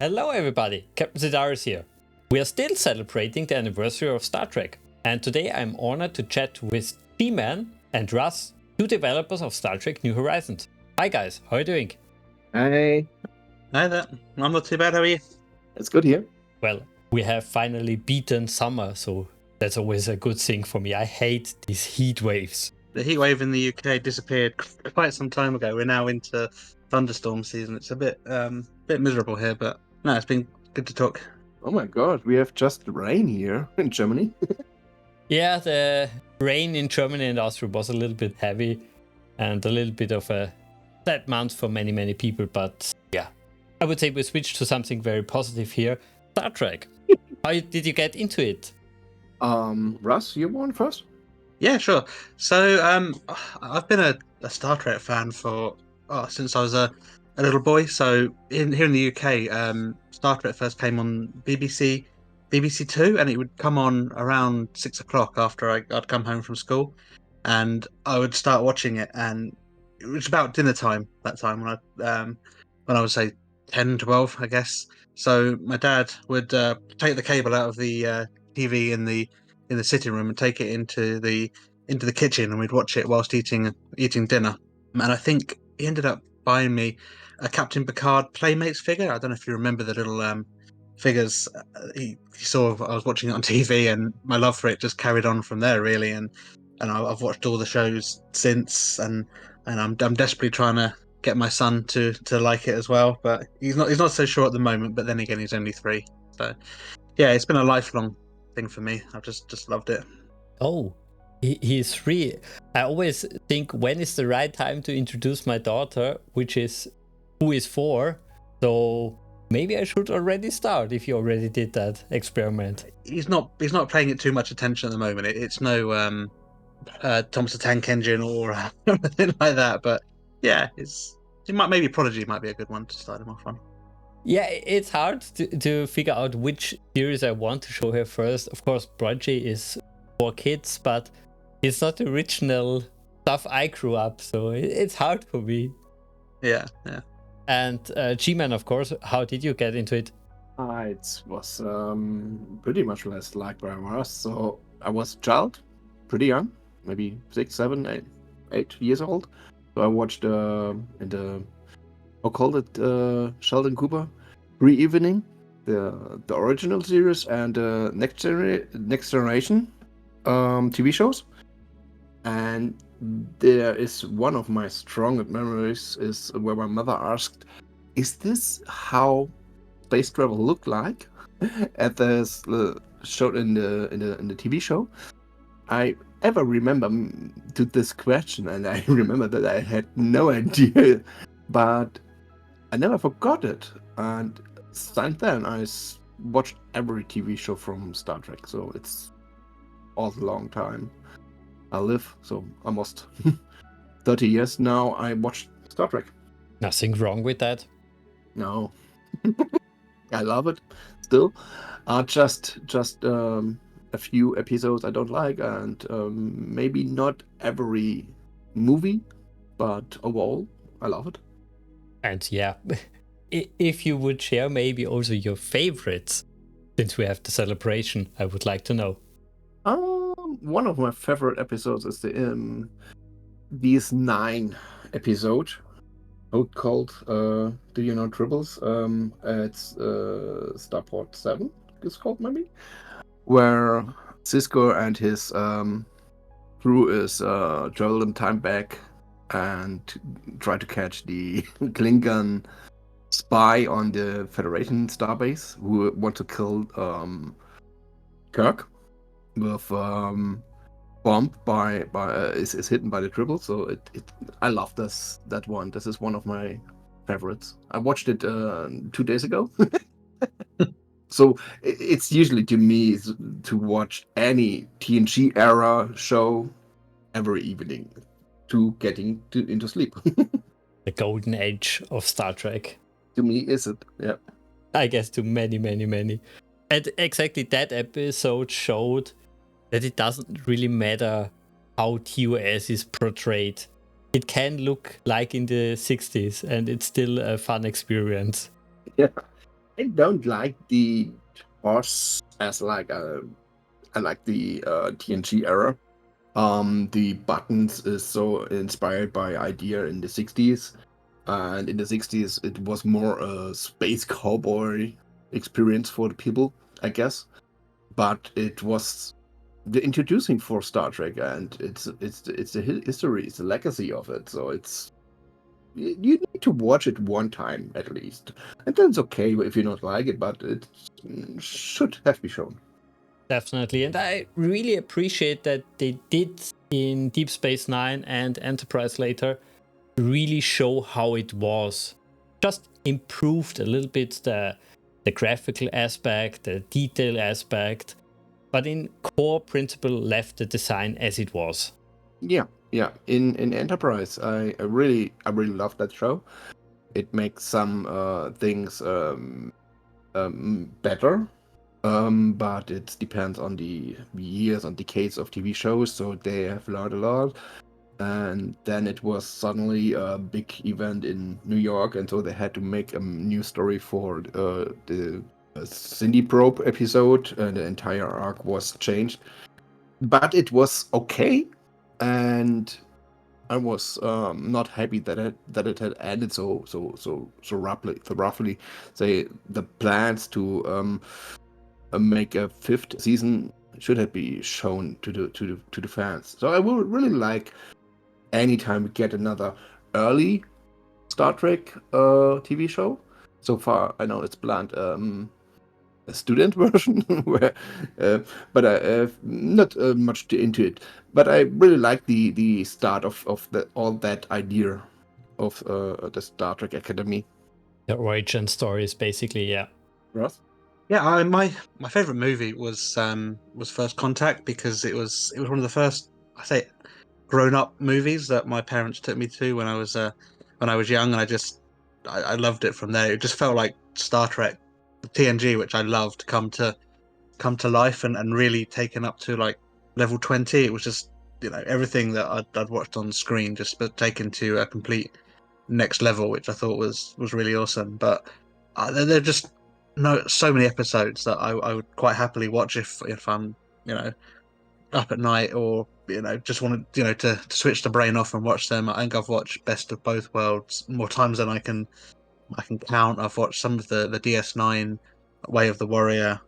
Hello everybody, Captain Stellaris here. We are still celebrating the anniversary of Star Trek, and today I'm honored to chat with G-Men and Russ, two developers of Star Trek New Horizons. Hi guys, how are you doing? Hi. Hi there. I'm not too bad, how are you? It's good here. Well, we have finally beaten summer, so that's always a good thing for me. I hate these heat waves. The heat wave in the UK disappeared quite some time ago. We're now into thunderstorm season. It's a bit miserable here, but no, it's been good to talk. Oh my god, we have just rain here in Germany. Yeah, the rain in Germany and Austria was a little bit heavy and a little bit of a sad month for many people, but yeah. I would say we switched to something very positive here. Star Trek. How did you get into it? Russ, you want first? Yeah, sure. So I've been a Star Trek fan for since I was a little boy. So here in the UK, Star Trek first came on BBC Two, and it would come on around 6 o'clock after I'd come home from school, and I would start watching it, and it was about dinner time that time when I was say 10, 12, I guess. So my dad would take the cable out of the TV in the sitting room and take it into the kitchen, and we'd watch it whilst eating dinner. And I think he ended up buying me a Captain Picard Playmates figure. I don't know if you remember the little figures. He saw I was watching it on TV, and my love for it just carried on from there, really. And I've watched all the shows since, and I'm desperately trying to get my son to like it as well. But he's not so sure at the moment. But then again, he's only 3, so yeah, it's been a lifelong thing for me. I've just loved it. Oh, he's 3. I always think, when is the right time to introduce my daughter, who is 4. So maybe I should already start if you already did that experiment. He's not paying it too much attention at the moment. It's no Thomas the Tank Engine or anything like that. But yeah, maybe Prodigy might be a good one to start him off on. Yeah, it's hard to figure out which series I want to show her first. Of course, Prodigy is for kids, but it's not the original stuff I grew up, so it's hard for me. Yeah. And G-Men, of course, how did you get into it? It was pretty much less like by Russ. So I was a child, pretty young, maybe 6, 7, 8 years old. So I watched in the Sheldon Cooper Re-Evening, the original series, and the Next Generation TV shows. And there is one of my strongest memories is where my mother asked, "Is this how space travel looked like?" at this show in the TV show. I ever remember to this question, and I remember that I had no idea, but I never forgot it. And since then, I watched every TV show from Star Trek. So it's all a long time I live. So almost 30 years now I watched Star Trek. Nothing wrong with that. No. I love it still. Just a few episodes I don't like, and maybe not every movie, but overall I love it. And yeah, if you would share maybe also your favorites, since we have the celebration, I would like to know. One of my favorite episodes is the DS9 episode. Called Do You Know Tribbles? It's Starport 7, it's called maybe, where Cisco and his crew is traveling time back and try to catch the Klingon spy on the Federation starbase who want to kill Kirk with bomb is hidden by the Tribble. So I love that one. This is one of my favorites. I watched it 2 days ago. So it's usually to me to watch any TNG era show every evening to getting into sleep. The golden age of Star Trek. To me, is it? Yeah. I guess to many. And exactly that episode showed that it doesn't really matter how TOS is portrayed. It can look like in the 60s, and it's still a fun experience. Yeah. I don't like the boss as like I like the TNG era. The buttons is so inspired by idea in the 60s, and in the 60s it was more a space cowboy experience for the people, I guess. But it was the introducing for Star Trek, and it's the history, it's the legacy of it. So you need to watch it one time at least, and then it's okay if you don't like it, but it should have been shown. Definitely. And I really appreciate that they did in Deep Space Nine and Enterprise later really show how it was. Just improved a little bit the graphical aspect, the detail aspect, but in core principle left the design as it was. Yeah. In Enterprise, I really love that show. It makes some things better, but it depends on the years and decades of TV shows. So they have learned a lot, and then it was suddenly a big event in New York, and so they had to make a new story for the Cindy Probe episode, and the entire arc was changed. But it was okay, and I was not happy that it had ended so roughly. Say the plans to make a fifth season should have been shown to the fans. So I would really like anytime we get another early Star Trek TV show. So far, I know it's planned a student version, where, but I not much into it. But I really like the start of all that idea of the Star Trek Academy. The origin stories, basically, yeah. Russ? Yeah, my favorite movie was First Contact, because it was one of the first, I say, grown up movies that my parents took me to when I was young, and I loved it from there. It just felt like Star Trek, TNG, which I loved, come to life, and really taken up to like level 20. It was just, everything that I'd watched on screen, just but taken to a complete next level, which I thought was really awesome. But there are just so many episodes that I would quite happily watch if I'm, up at night, or just wanted, to switch the brain off and watch them. I think I've watched Best of Both Worlds more times than I can count. I've watched some of the DS9, Way of the Warrior,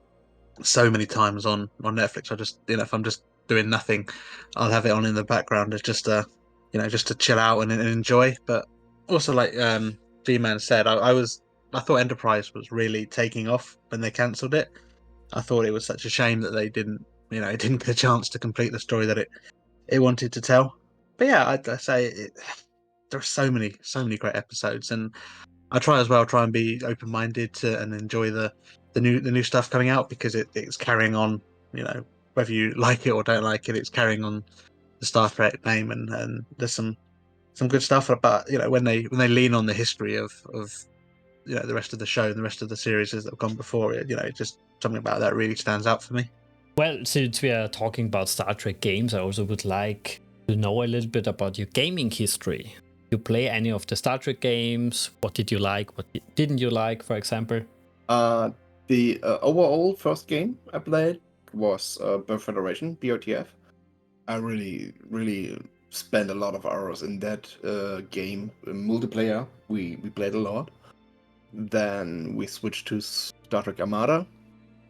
so many times on Netflix. I just, if I'm just doing nothing, I'll have it on in the background. It's just just to chill out and enjoy. But also, like G-Man said, I thought Enterprise was really taking off when they cancelled it. I thought it was such a shame that they didn't, it didn't get a chance to complete the story that it wanted to tell. But yeah, I say there are so many great episodes, and I try and be open minded to and enjoy the new stuff coming out, because it's carrying on. Whether you like it or don't like it, it's carrying on the Star Trek name, and there's some good stuff. But when they lean on the history of the rest of the show and the rest of the series that have gone before it, just something about that really stands out for me. Well, since we are talking about Star Trek games, I also would like to know a little bit about your gaming history. You play any of the Star Trek games? What did you like? What didn't you like, for example? The overall first game I played was Birth Federation, BOTF. I really spent a lot of hours in that game. Multiplayer, we played a lot. Then we switched to Star Trek Armada.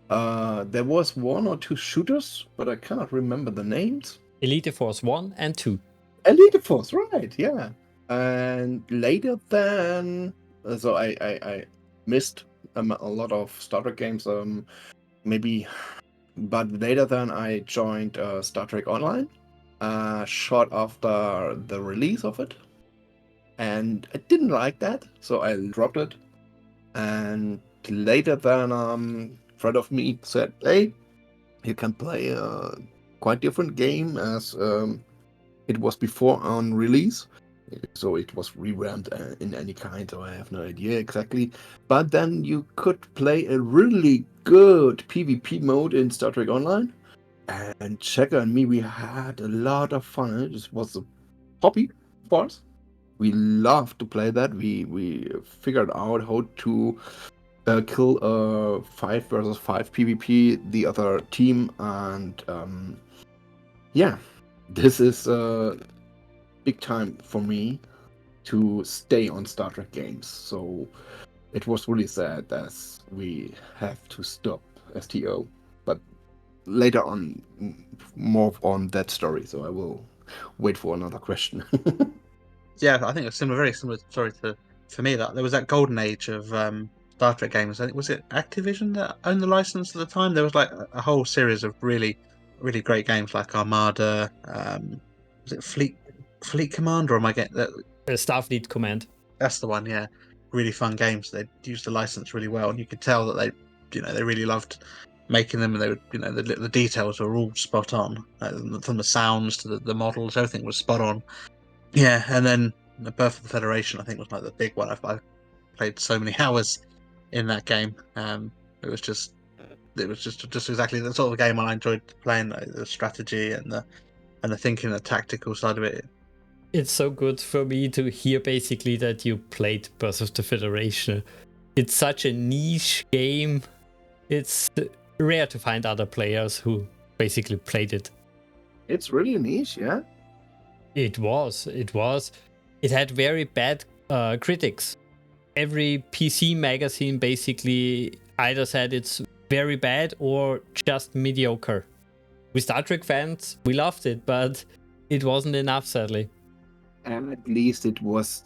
There was one or two shooters, but I cannot remember the names. Elite Force 1 and 2. Elite Force, right, yeah. And later then, so I missed a lot of Star Trek games, maybe, but later then I joined Star Trek Online, short after the release of it. And I didn't like that, so I dropped it. And later then, friend of me said, "Hey, you can play a quite different game as it was before on release." So it was revamped in any kind, so I have no idea exactly. But then you could play a really good PvP mode in Star Trek Online. And Checker and me, we had a lot of fun. It was a hobby for us. We loved to play that. We figured out how to kill 5 versus 5 PvP the other team, and yeah, this is big time for me to stay on Star Trek games. So it was really sad that we have to stop STO, but later on more on that story, so I will wait for another question. Yeah, I think a very similar story for me. That there was that golden age of Star Trek games. I think was it Activision that owned the license at the time. There was like a whole series of really, really great games like Armada. Was it Fleet Command, or am I getting that? Starfleet Command. That's the one. Yeah, really fun games. They used the license really well, and you could tell that they really loved making them, and they would, the details were all spot on, from the sounds to the models. Everything was spot on. Yeah, and then the Birth of the Federation, I think, was like the big one. I played so many hours in that game. It was just exactly the sort of game I enjoyed playing. Like, the strategy and the thinking, the tactical side of it. It's so good for me to hear basically that you played Birth of the Federation. It's such a niche game. It's rare to find other players who basically played it. It's really niche, yeah? It was. It had very bad critics. Every PC magazine basically either said it's very bad or just mediocre. We Star Trek fans, we loved it, but it wasn't enough, sadly. And at least it was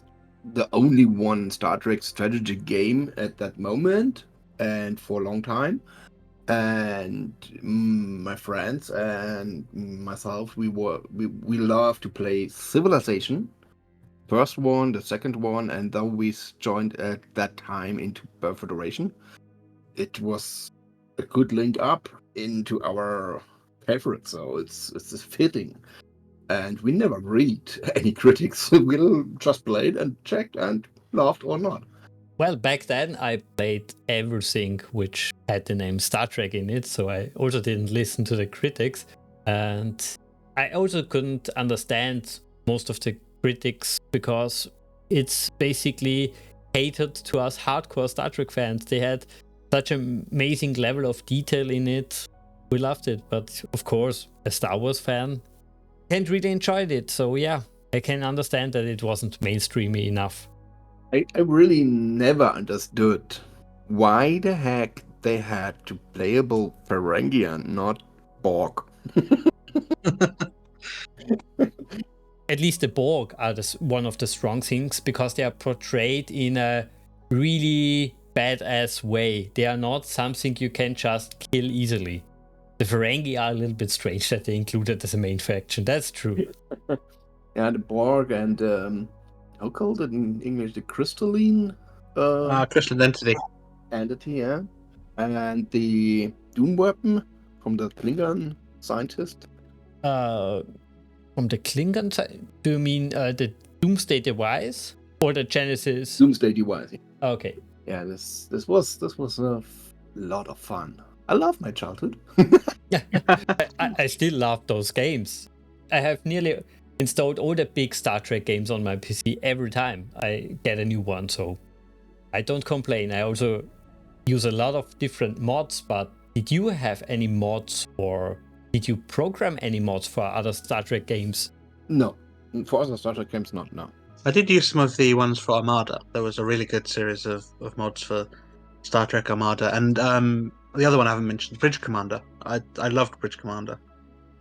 the only one Star Trek strategy game at that moment, and for a long time. And my friends and myself, we love to play Civilization, first one, the second one, and then we joined at that time into Birth Federation. It was a good link up into our favorite, so it's fitting. And we never read any critics. We'll just play it and checked and laughed or not. Well, back then I played everything which had the name Star Trek in it, so I also didn't listen to the critics. And I also couldn't understand most of the critics because it's basically catered to us hardcore Star Trek fans. They had such an amazing level of detail in it. We loved it, but of course, a Star Wars fan can't really enjoy it. So yeah, I can understand that it wasn't mainstreamy enough. I really never understood why the heck they had to playable Ferengian, not Borg. At least the Borg are one of the strong things because they are portrayed in a really badass way. They are not something you can just kill easily. The Ferengi are a little bit strange that they included as a main faction. That's true. Yeah, the Borg and how called it in English? The crystalline Crystalline entity, yeah. And the Doom weapon from the Klingon scientist. From the Klingon side? Do you mean the Doomsday device or the Genesis? Doomsday device. Okay. Yeah, this was a lot of fun. I love my childhood. Yeah, I still love those games. I have nearly installed all the big Star Trek games on my PC every time I get a new one, so I don't complain. I also use a lot of different mods, but did you have any mods or did you program any mods for other Star Trek games? No, for other Star Trek games, not, no. I did use some of the ones for Armada. There was a really good series of mods for Star Trek Armada, and the other one I haven't mentioned, Bridge Commander. I loved Bridge Commander.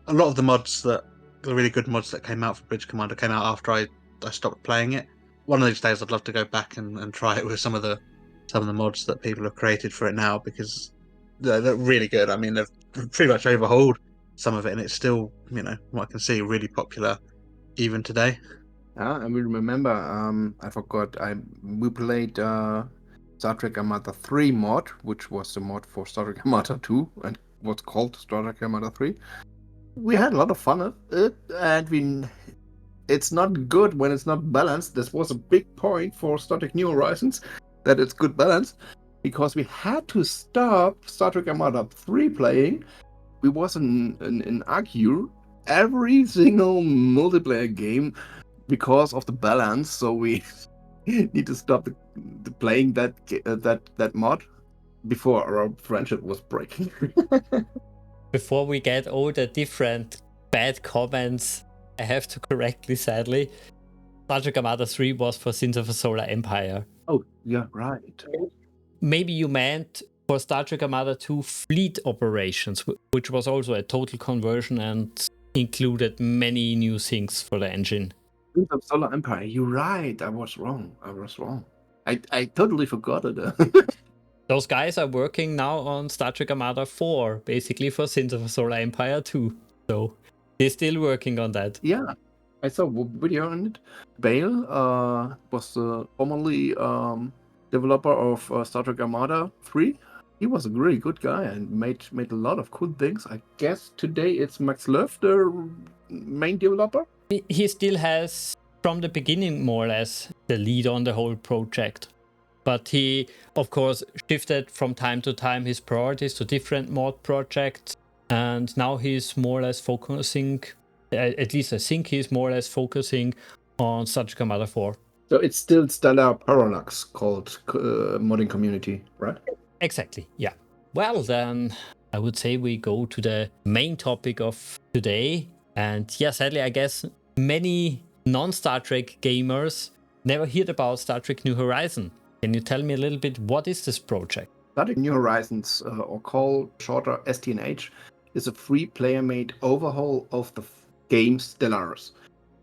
A lot of the really good mods that came out for Bridge Commander came out after I stopped playing it. One of these days I'd love to go back and try it with some of the mods that people have created for it now, because they're really good. I mean, they've pretty much overhauled some of it, and it's still, what I can see, really popular even today. Yeah, and we remember, I forgot, we played Star Trek Armada 3 mod, which was the mod for Star Trek Armada 2, and what's called Star Trek Armada 3. We had a lot of fun with it, and it's not good when it's not balanced. This was a big point for Star Trek New Horizons, that it's good balance, because we had to stop Star Trek Armada 3 playing. We was in argue every single multiplayer game because of the balance, so we need to stop the playing that mod. before our friendship was breaking. Before we get all the different bad comments, I have to correctly, sadly, Star Trek Armada 3 was for Sins of a Solar Empire. Oh, yeah, right. Maybe you meant for Star Trek Armada 2 Fleet Operations, which was also a total conversion and included many new things for the engine. Sins of Solar Empire. You're right. I was wrong. I totally forgot it. Those guys are working now on Star Trek Armada 4, basically for Sins of a Solar Empire 2. So they're still working on that. Yeah, I saw a video on it. Bale was the formerly developer of Star Trek Armada 3. He was a really good guy and made a lot of cool things. I guess today it's Max Löff, the main developer. He still has, from the beginning, more or less, the lead on the whole project. But he, of course, shifted from time to time his priorities to different mod projects. And now he's more or less focusing, at least I think he's more or less focusing on Star Trek Armada 4. So it's still Stellar Parallax called modding community, right? Exactly, yeah. Well, then I would say we go to the main topic of today. And yeah, sadly, I guess many non-Star Trek gamers never heard about Star Trek New Horizon. Can you tell me a little bit, what is this project? Star Trek New Horizons, or called shorter STNH, is a free player-made overhaul of the game Stellaris.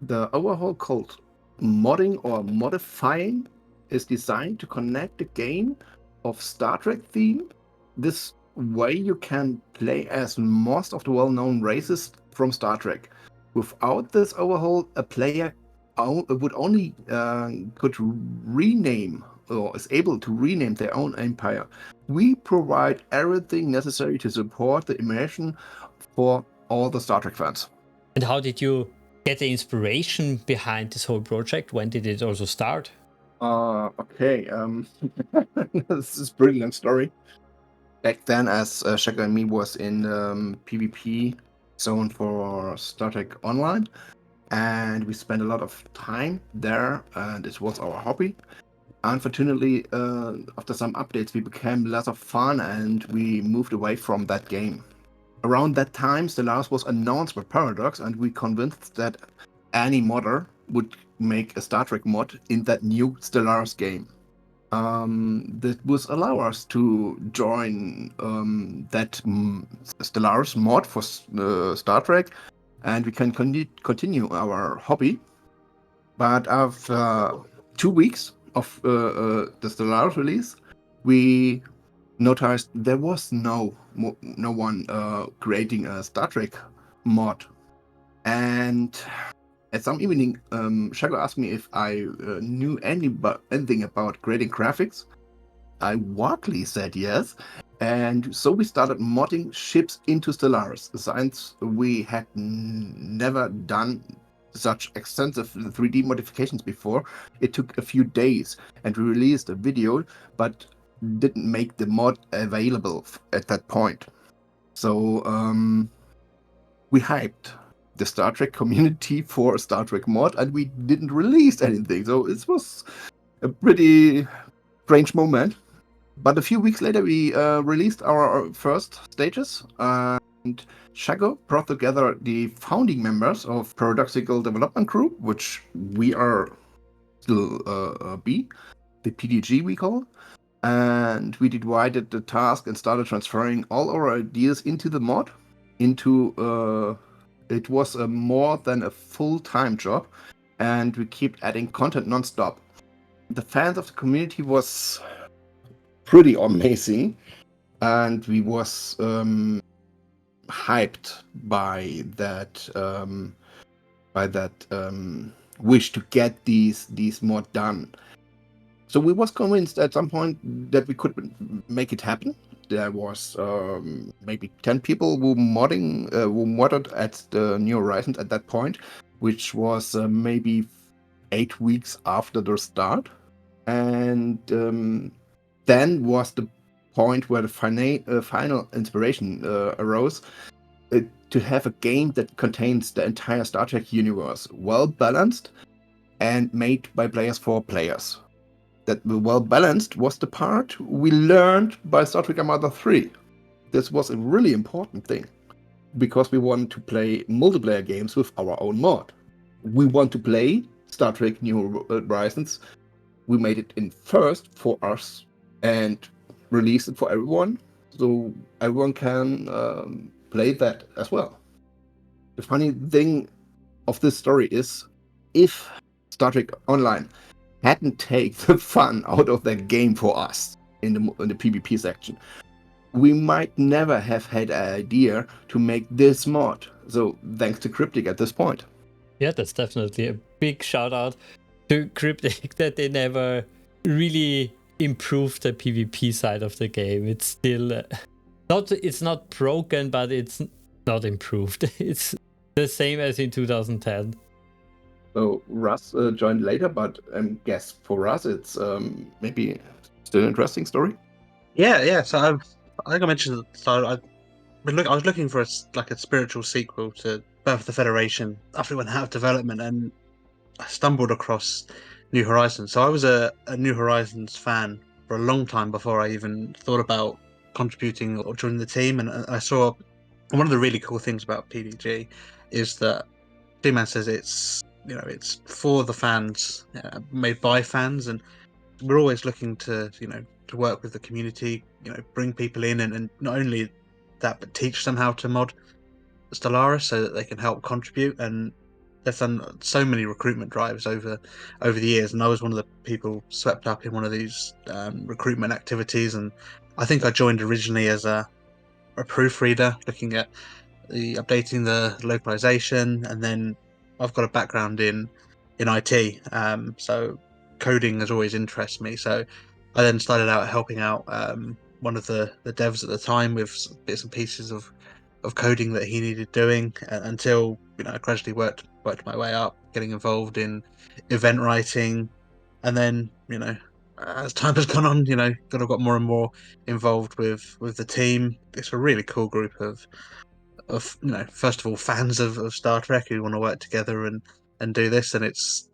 The overhaul, called modding or modifying, is designed to connect the game of Star Trek theme. This way you can play as most of the well-known races from Star Trek. Without this overhaul, a player would only could rename or is able to rename their own empire. We provide everything necessary to support the immersion for all the Star Trek fans. And how did you get the inspiration behind this whole project? When did it also start? Okay. This is a pretty long story. Back then, as Shaka and me was in PvP zone for Star Trek Online, and we spent a lot of time there, and it was our hobby. Unfortunately, after some updates, we became less of fun, and we moved away from that game. Around that time, Stellaris was announced by Paradox, and we convinced that any modder would make a Star Trek mod in that new Stellaris game. That would allow us to join that Stellaris mod for Star Trek, and we can continue our hobby. But after 2 weeks of the Stellaris release, we noticed there was no one creating a Star Trek mod. And at some evening, Shago asked me if I knew anything about creating graphics. I vaguely said yes, and so we started modding ships into Stellaris. Since we had never done such extensive 3D modifications before, it took a few days, and we released a video, but didn't make the mod available at that point. So we hyped the Star Trek community for a Star Trek mod, and we didn't release anything. So it was a pretty strange moment. But a few weeks later, we released our first stages, and Shago brought together the founding members of Paradoxical Development Group, which we are still the PDG we call. And we divided the task and started transferring all our ideas into the mod, it was more than a full-time job, and we kept adding content non-stop. The fans of the community was pretty amazing, and we was hyped by that wish to get these mod done. So we was convinced at some point that we could make it happen. There was maybe 10 people who modded at the New Horizons at that point, which was maybe 8 weeks after the start. And then was the point where the final inspiration arose to have a game that contains the entire Star Trek universe, well balanced and made by players for players. that well balanced was the part we learned by Star Trek Armada 3. This was a really important thing because we wanted to play multiplayer games with our own mod. We want to play Star Trek New Horizons. We made it in first for us and released it for everyone, so everyone can play that as well. The funny thing of this story is, if Star Trek Online hadn't taken the fun out of that game for us in the PvP section, we might never have had an idea to make this mod. So thanks to Cryptic at this point. Yeah, that's definitely a big shout out to Cryptic that they never really improved the PvP side of the game. It's still it's not broken, but it's not improved. It's the same as in 2010. So Russ joined later, but I guess for Russ it's maybe still an interesting story. Yeah. So I think I mentioned at the start, I was looking for a spiritual sequel to Birth of the Federation after it went out of development, and I stumbled across New Horizons. So I was a New Horizons fan for a long time before I even thought about contributing or joining the team. And I saw one of the really cool things about PDG is that G-Man says it's for the fans, made by fans, and we're always looking to to work with the community, bring people in, and not only that, but teach them how to mod Stellaris so that they can help contribute. And they've done so many recruitment drives over the years, and I was one of the people swept up in one of these recruitment activities. And I think I joined originally as a proofreader, looking at updating the localization, and then I've got a background in IT, so coding has always interested me. So I then started out helping out one of the devs at the time with bits and pieces of coding that he needed doing, until I gradually worked my way up, getting involved in event writing, and then as time has gone on, got more and more involved with the team. It's a really cool group of first of all, fans of Star Trek who want to work together and do this, and it's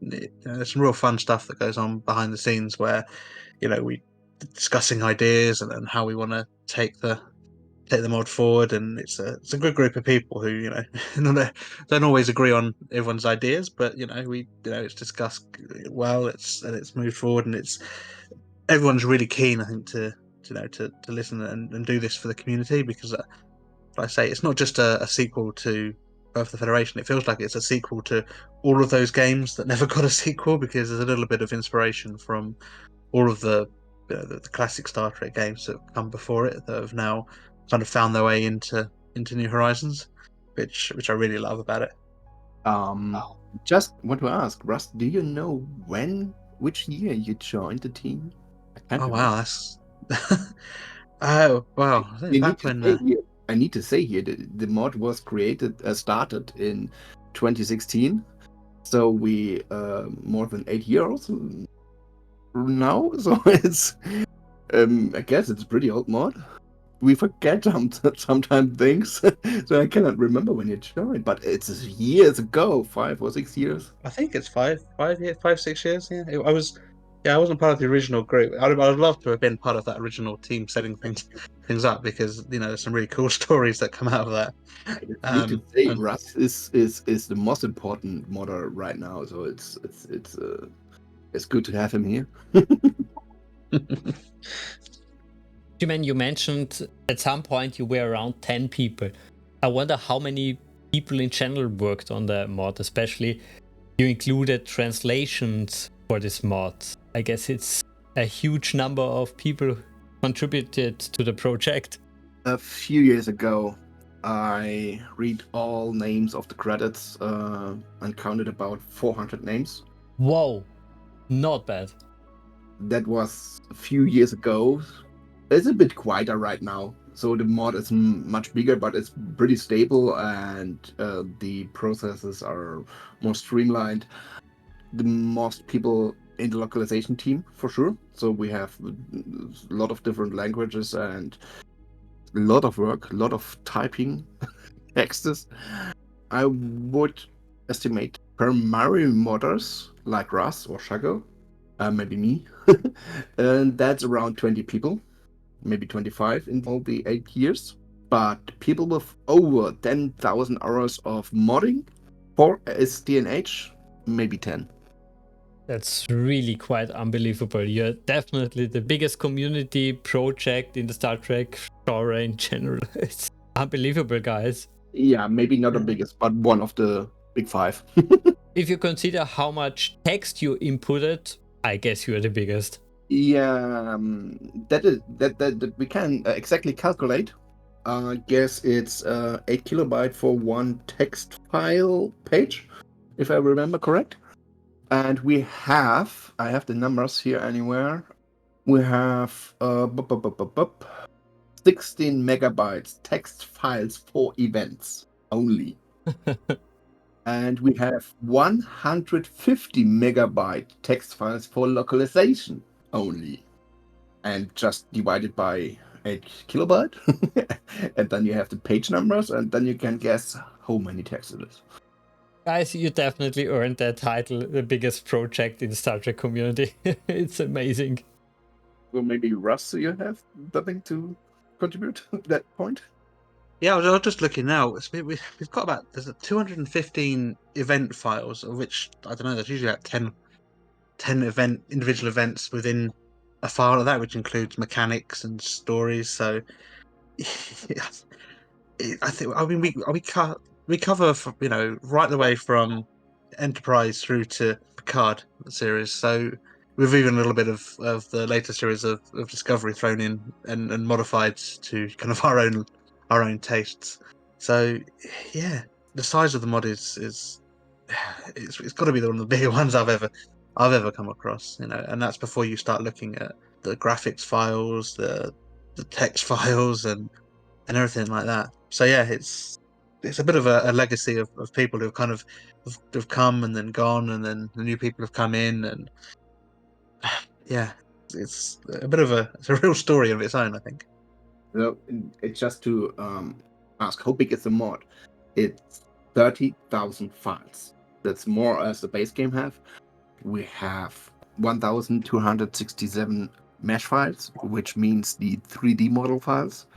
there's some real fun stuff that goes on behind the scenes where we discussing ideas and how we want to take the mod forward. And it's a good group of people who don't always agree on everyone's ideas, but it's discussed well, it's moved forward, and it's everyone's really keen, I think, to listen and do this for the community, because I say it's not just a sequel to Birth of the Federation. It feels like it's a sequel to all of those games that never got a sequel, because there's a little bit of inspiration from all of the classic Star Trek games that have come before it, that have now kind of found their way into New Horizons, which I really love about it. Just want to ask, Russ, do you know which year you joined the team? I can't remember. Wow, that's oh wow! I think back when I need to say here the mod was started in 2016, so we more than 8 years now. So it's I guess it's a pretty old mod. We forget sometimes things, so I cannot remember when you joined, but it's years ago, 5 or 6 years. I think it's 6 years. Yeah, I wasn't part of the original group. I'd love to have been part of that original team setting things up, because there's some really cool stories that come out of that. I need to say, Russ is the most important modder right now, so it's good to have him here. G-Men, you mentioned at some point you were around 10 people. I wonder how many people in general worked on the mod, especially you included translations for this mod. I guess it's a huge number of people contributed to the project. A few years ago, I read all names of the credits and counted about 400 names. Whoa, not bad. That was a few years ago. It's a bit quieter right now, so the mod is much bigger, but it's pretty stable, and the processes are more streamlined. The most people in the localization team, for sure. So we have a lot of different languages and a lot of work, a lot of typing texts. I would estimate per Mario modders like Russ or Shago, maybe me. And that's around 20 people, maybe 25 in all the 8 years. But people with over 10,000 hours of modding for SDNH, maybe 10. That's really quite unbelievable. You're definitely the biggest community project in the Star Trek genre in general. It's unbelievable, guys. Yeah, maybe not the biggest, but one of the big 5. If you consider how much text you inputted, I guess you're the biggest. Yeah, that we can exactly calculate. I guess it's 8 kilobyte for one text file page, if I remember correct. And I have the numbers here anywhere. We have 16 megabytes text files for events only. And we have 150 megabyte text files for localization only. And just divided by 8 kilobyte. And then you have the page numbers, and then you can guess how many text it is. Guys, you definitely earned that title, the biggest project in the Star Trek community. It's amazing. Well, maybe Russ, you have something to contribute at that point? Yeah, I was just looking now. We've got there's 215 event files, of which, I don't know, there's usually about 10 individual events within a file of that, which includes mechanics and stories. So, we cover right the way from Enterprise through to Picard series. So with even a little bit of the later series of Discovery thrown in and modified to kind of our own tastes. So yeah, the size of the mod is it's got to be one of the bigger ones I've ever come across. And that's before you start looking at the graphics files, the text files, and everything like that. So yeah, it's a bit of a legacy of people who've kind of have come and then gone, and then the new people have come in, and yeah, it's a real story of its own, I think. So it's just to ask, how big is the mod? It's 30,000 files. That's more as the base game have. We have 1,267 mesh files, which means the 3D model files.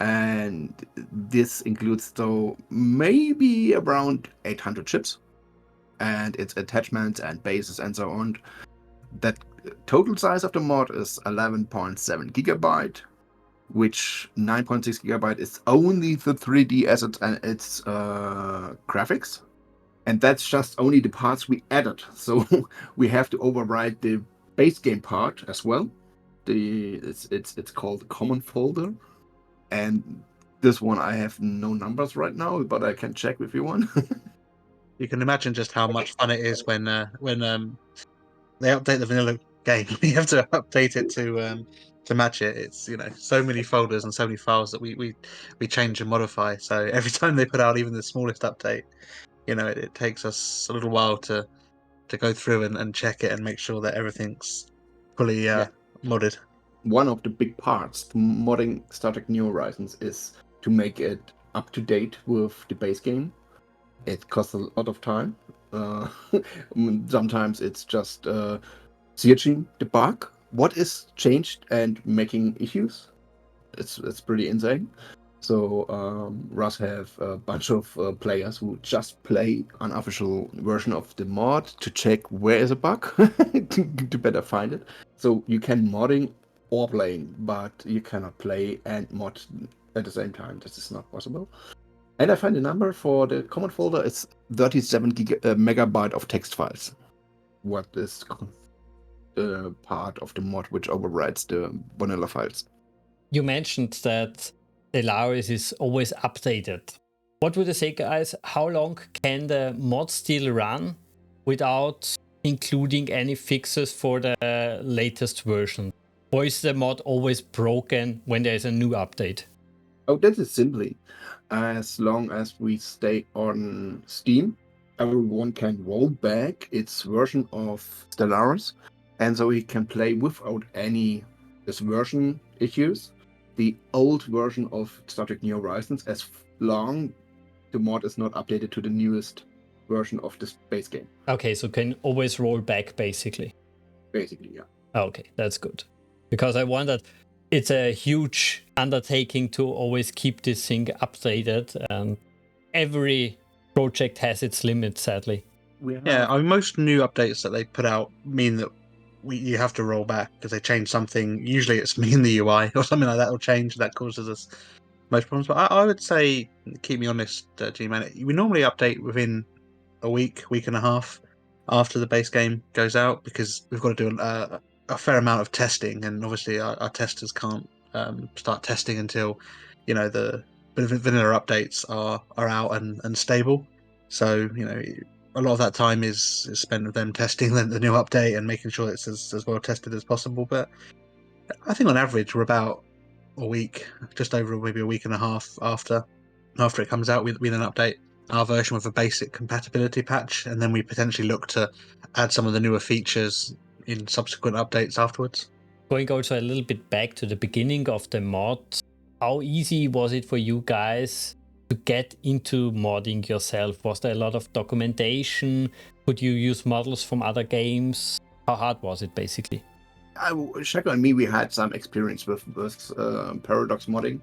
And this includes, though, maybe around 800 chips and its attachments and bases and so on. That total size of the mod is 11.7 gigabyte, which 9.6 gigabyte is only the 3D assets and its graphics. And that's just only the parts we added. So we have to override the base game part as well. It's called common folder. And this one I have no numbers right now, but I can check if you want. You can imagine just how much fun it is when they update the vanilla game. You have to update it to match it. It's so many folders and so many files that we change and modify. So every time they put out even the smallest update, it takes us a little while to go through and check it and make sure that everything's fully modded. One of the big parts to modding Star Trek New Horizons is to make it up to date with the base game. It costs a lot of time. Sometimes it's just searching the bug, what is changed, and making issues. It's pretty insane. So Russ have a bunch of players who just play unofficial version of the mod to check where is a bug to better find it. So you can modding or playing, but you cannot play and mod at the same time. This is not possible. And I find the number for the common folder is 37 megabyte of text files. What is the part of the mod which overrides the vanilla files? You mentioned that Stellaris is always updated. What would you say, guys? How long can the mod still run without including any fixes for the latest version? Or is the mod always broken when there is a new update? Oh, that is simply as long as we stay on Steam, everyone can roll back its version of Stellaris, and so he can play without any version issues the old version of Star Trek New Horizons as long the mod is not updated to the newest version of this base game. Okay, so can always roll back basically. Basically, yeah. Okay, that's good. Because I wondered, it's a huge undertaking to always keep this thing updated, and every project has its limits, sadly. Yeah, I mean, most new updates that they put out mean that you have to roll back because they change something. Usually, it's me in the UI or something like that will change that causes us most problems. But I would say, keep me honest, G-Man. We normally update within a week and a half after the base game goes out because we've got to do a fair amount of testing, and obviously our testers can't start testing until the vanilla updates are out and stable. So a lot of that time is spent with them testing the new update and making sure it's as well tested as possible. But I think on average we're about a week, just over maybe a week and a half after it comes out, we then update our version with a basic compatibility patch, and then we potentially look to add some of the newer features in subsequent updates afterwards. Going also a little bit back to the beginning of the mod, how easy was it for you guys to get into modding yourself? Was there a lot of documentation? Could you use models from other games? How hard was it, basically? Shaka and me, we had some experience with Paradox modding.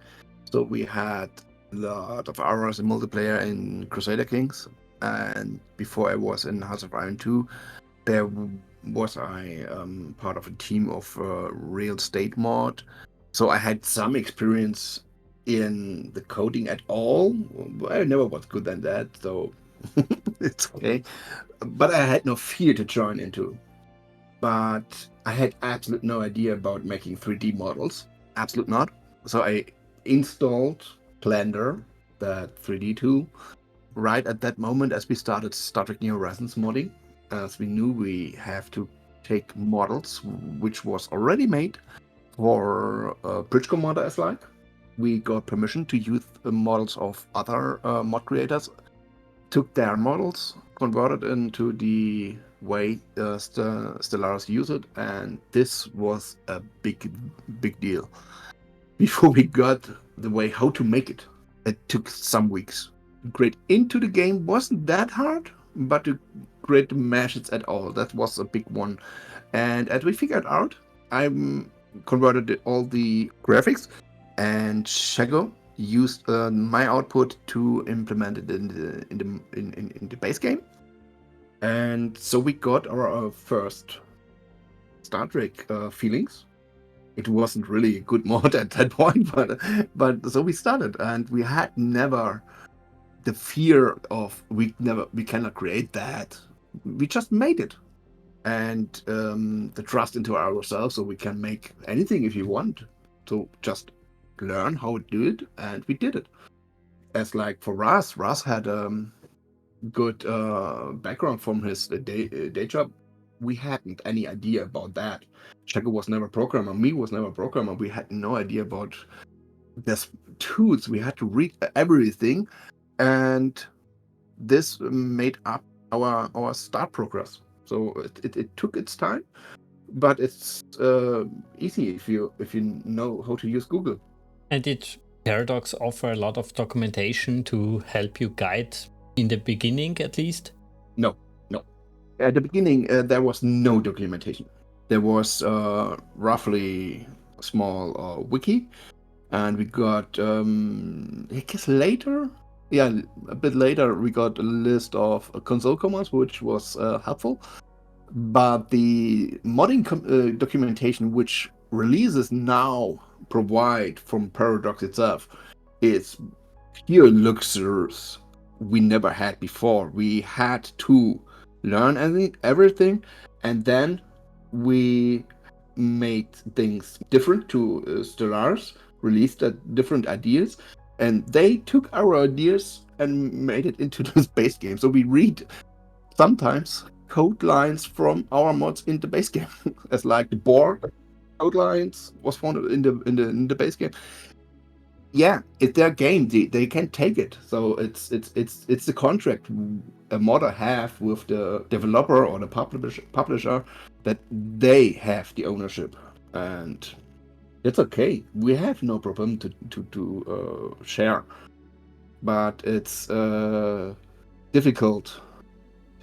So we had a lot of hours in multiplayer in Crusader Kings. And before I was in House of Iron 2, there was I part of a team of real estate mod. So I had some experience in the coding at all. I never was good at that, so it's okay. But I had no fear to join into. But I had absolute no idea about making 3D models. Absolute not. So I installed Blender, that 3D tool, right at that moment as we started Star Trek New Horizons modding. As we knew we have to take models which was already made for Bridge Commander as like. We got permission to use the models of other mod creators, took their models, converted into the way Stellaris use it, and this was a big deal. Before we got the way how to make it, it took some weeks. Create into the game wasn't that hard, but to create the meshes at all, that was a big one. And as we figured out, I converted all the graphics, and Shago used my output to implement it in the base game. And so we got our first Star Trek feelings. It wasn't really a good mod at that point, but so we started, and we had never the fear of we cannot create that. We just made it, and the trust into ourselves, so we can make anything if you want. So just learn how to do it, and we did it. As like for Russ had good background from his day job. We hadn't any idea about that. Shaka was never a programmer. Me was never a programmer. We had no idea about this tools. We had to read everything, and this made up our start progress. So it took its time, but it's easy if you know how to use Google. And did Paradox offer a lot of documentation to help you guide in the beginning, at least? No. At the beginning, there was no documentation. There was roughly a small wiki, and we got, I guess later, a bit later, we got a list of console commands, which was helpful. But the modding documentation, which releases now provide from Paradox itself, is pure luxurious. We never had before. We had to learn everything, and then we made things different to Stellaris, released different ideas, and they took our ideas and made it into this base game. So we read sometimes code lines from our mods in the base game, as like the board code lines was found in the base game. Yeah, it's their game. They can take it. So it's the contract a modder have with the developer or the publisher that they have the ownership, and it's okay. We have no problem to share, but it's difficult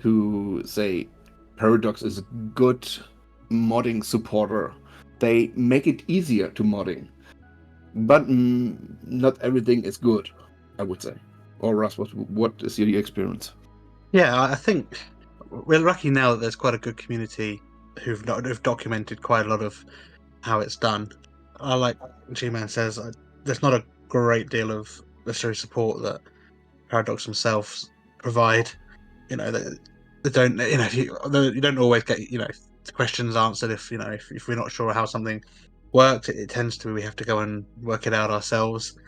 to say Paradox is a good modding supporter. They make it easier to modding, but not everything is good, I would say. Or Russ, what is your experience? Yeah, I think we're lucky now that there's quite a good community who've documented quite a lot of how it's done. I like G-Man says, there's not a great deal of necessary support that Paradox themselves provide. You know, they don't. You know, you don't always get the questions answered if we're not sure how something works. It tends to be we have to go and work it out ourselves.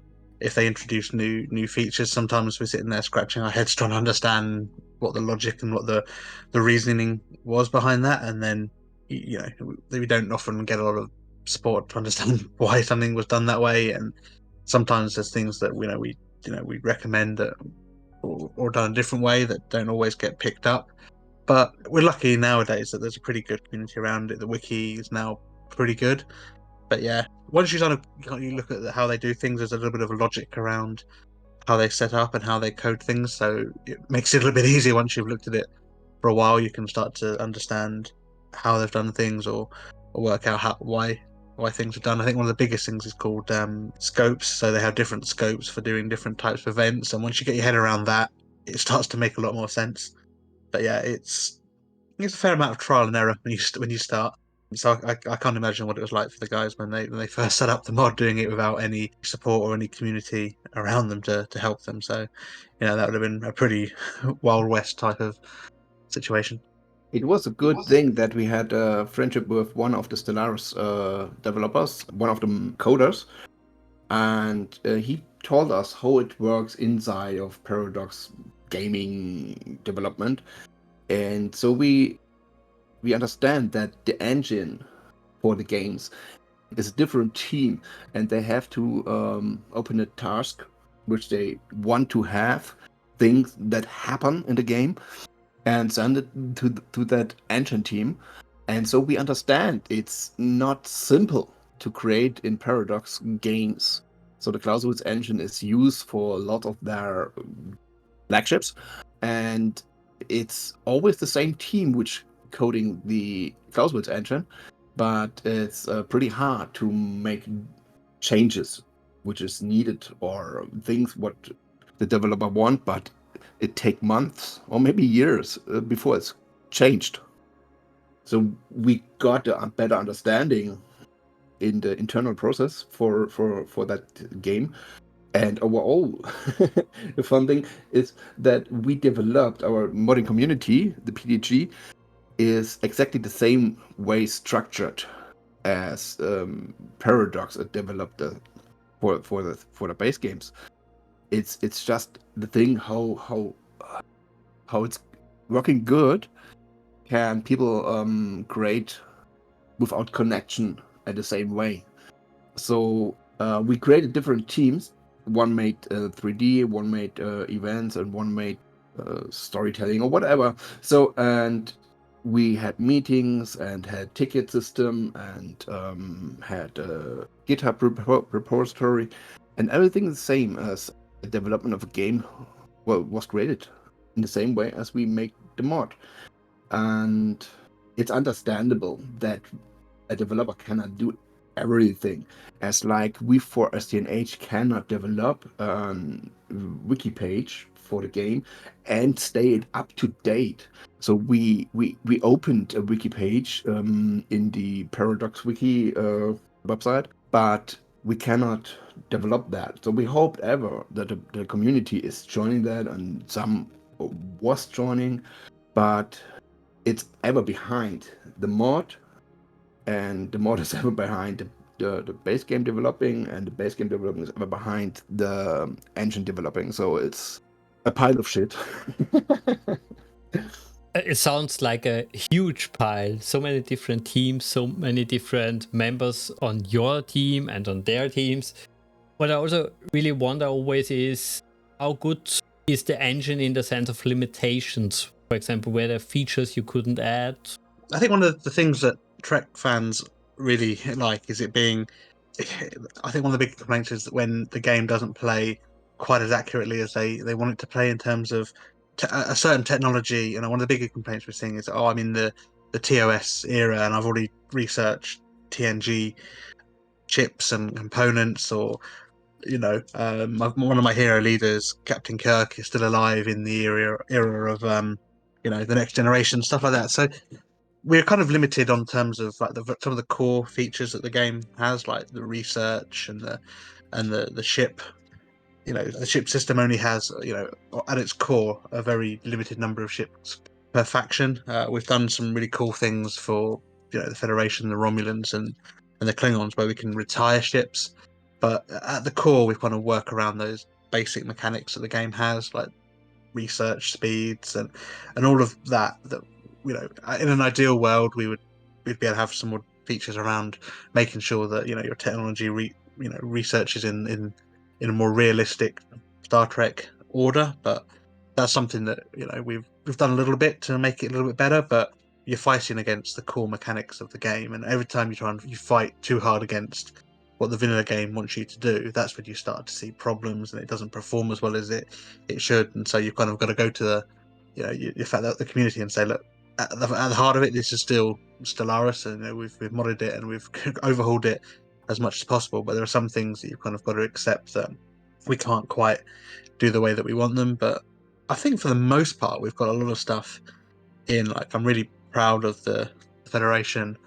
If they introduce new features, sometimes we're sitting there scratching our heads trying to understand what the logic and what the reasoning was behind that, and then we don't often get a lot of support to understand why something was done that way. And sometimes there's things that we recommend that or done a different way that don't always get picked up. But we're lucky nowadays that there's a pretty good community around it. The wiki is now pretty good. But yeah, once you you look at how they do things, there's a little bit of a logic around how they set up and how they code things. So it makes it a little bit easier once you've looked at it for a while. You can start to understand how they've done things or work out why things are done. I think one of the biggest things is called scopes. So they have different scopes for doing different types of events. And once you get your head around that, it starts to make a lot more sense. But yeah, it's a fair amount of trial and error when you start. So I can't imagine what it was like for the guys when they first set up the mod, doing it without any support or any community around them to help them. So, that would have been a pretty Wild West type of situation. It was a good thing that we had a friendship with one of the Stellaris developers, one of the coders, and he told us how it works inside of Paradox gaming development. And so we understand that the engine for the games is a different team, and they have to open a task which they want to have things that happen in the game and send it to that engine team. And so we understand it's not simple to create in Paradox games. So the Clausewitz engine is used for a lot of their flagships, and it's always the same team which coding the Clausewitz engine, but it's pretty hard to make changes which is needed or things what the developer want, but it take months or maybe years before it's changed. So we got a better understanding in the internal process for that game. And overall, the fun thing is that we developed our modding community, the PDG, is exactly the same way structured as Paradox developed for the base games. It's just the thing how it's working good. Can people create without connection at the same way? So we created different teams. One made 3D, one made events, and one made storytelling or whatever. So, and we had meetings and had ticket system and had a GitHub repository, and everything the same as the development of a game was created in the same way as we make the mod. And it's understandable that a developer cannot do everything, as like we for STNH cannot develop a wiki page for the game and stay up to date. So we opened a wiki page in the Paradox wiki website, but we cannot develop that. So we hoped ever that the community is joining that, and some was joining, but it's ever behind the mod, and the mod is ever behind the base game developing, and the base game developing is ever behind the engine developing. So it's a pile of shit. It sounds like a huge pile. So many different teams, so many different members on your team and on their teams. What I also really wonder always is how good is the engine in the sense of limitations? For example, were there features you couldn't add? I think one of the things that Trek fans really like is it being. I think one of the big complaints is that when the game doesn't play quite as accurately as they want it to play in terms of a certain technology. One of the bigger complaints we're seeing is, I'm in the the TOS era, and I've already researched TNG chips and components, or one of my hero leaders, Captain Kirk, is still alive in the era of the Next Generation, stuff like that. So we're kind of limited on terms of like some of the core features that the game has, like the research and the ship. The ship system only has, at its core, a very limited number of ships per faction. We've done some really cool things for, the Federation, the Romulans, and the Klingons, where we can retire ships. But at the core, we kind of work around those basic mechanics that the game has, like research speeds and all of that. That in an ideal world, we'd be able to have some more features around making sure that your technology researches in a more realistic Star Trek order. But that's something that we've done a little bit to make it a little bit better. But you're fighting against the core mechanics of the game, and every time you fight too hard against what the vanilla game wants you to do, that's when you start to see problems, and it doesn't perform as well as it should. And so you've kind of got to go to the community and say, look, at the heart of it, this is still Stellaris, and we've modded it and we've overhauled it as much as possible. But there are some things that you've kind of got to accept that we can't quite do the way that we want them. But I think for the most part, we've got a lot of stuff in. Like, I'm really proud of the Federation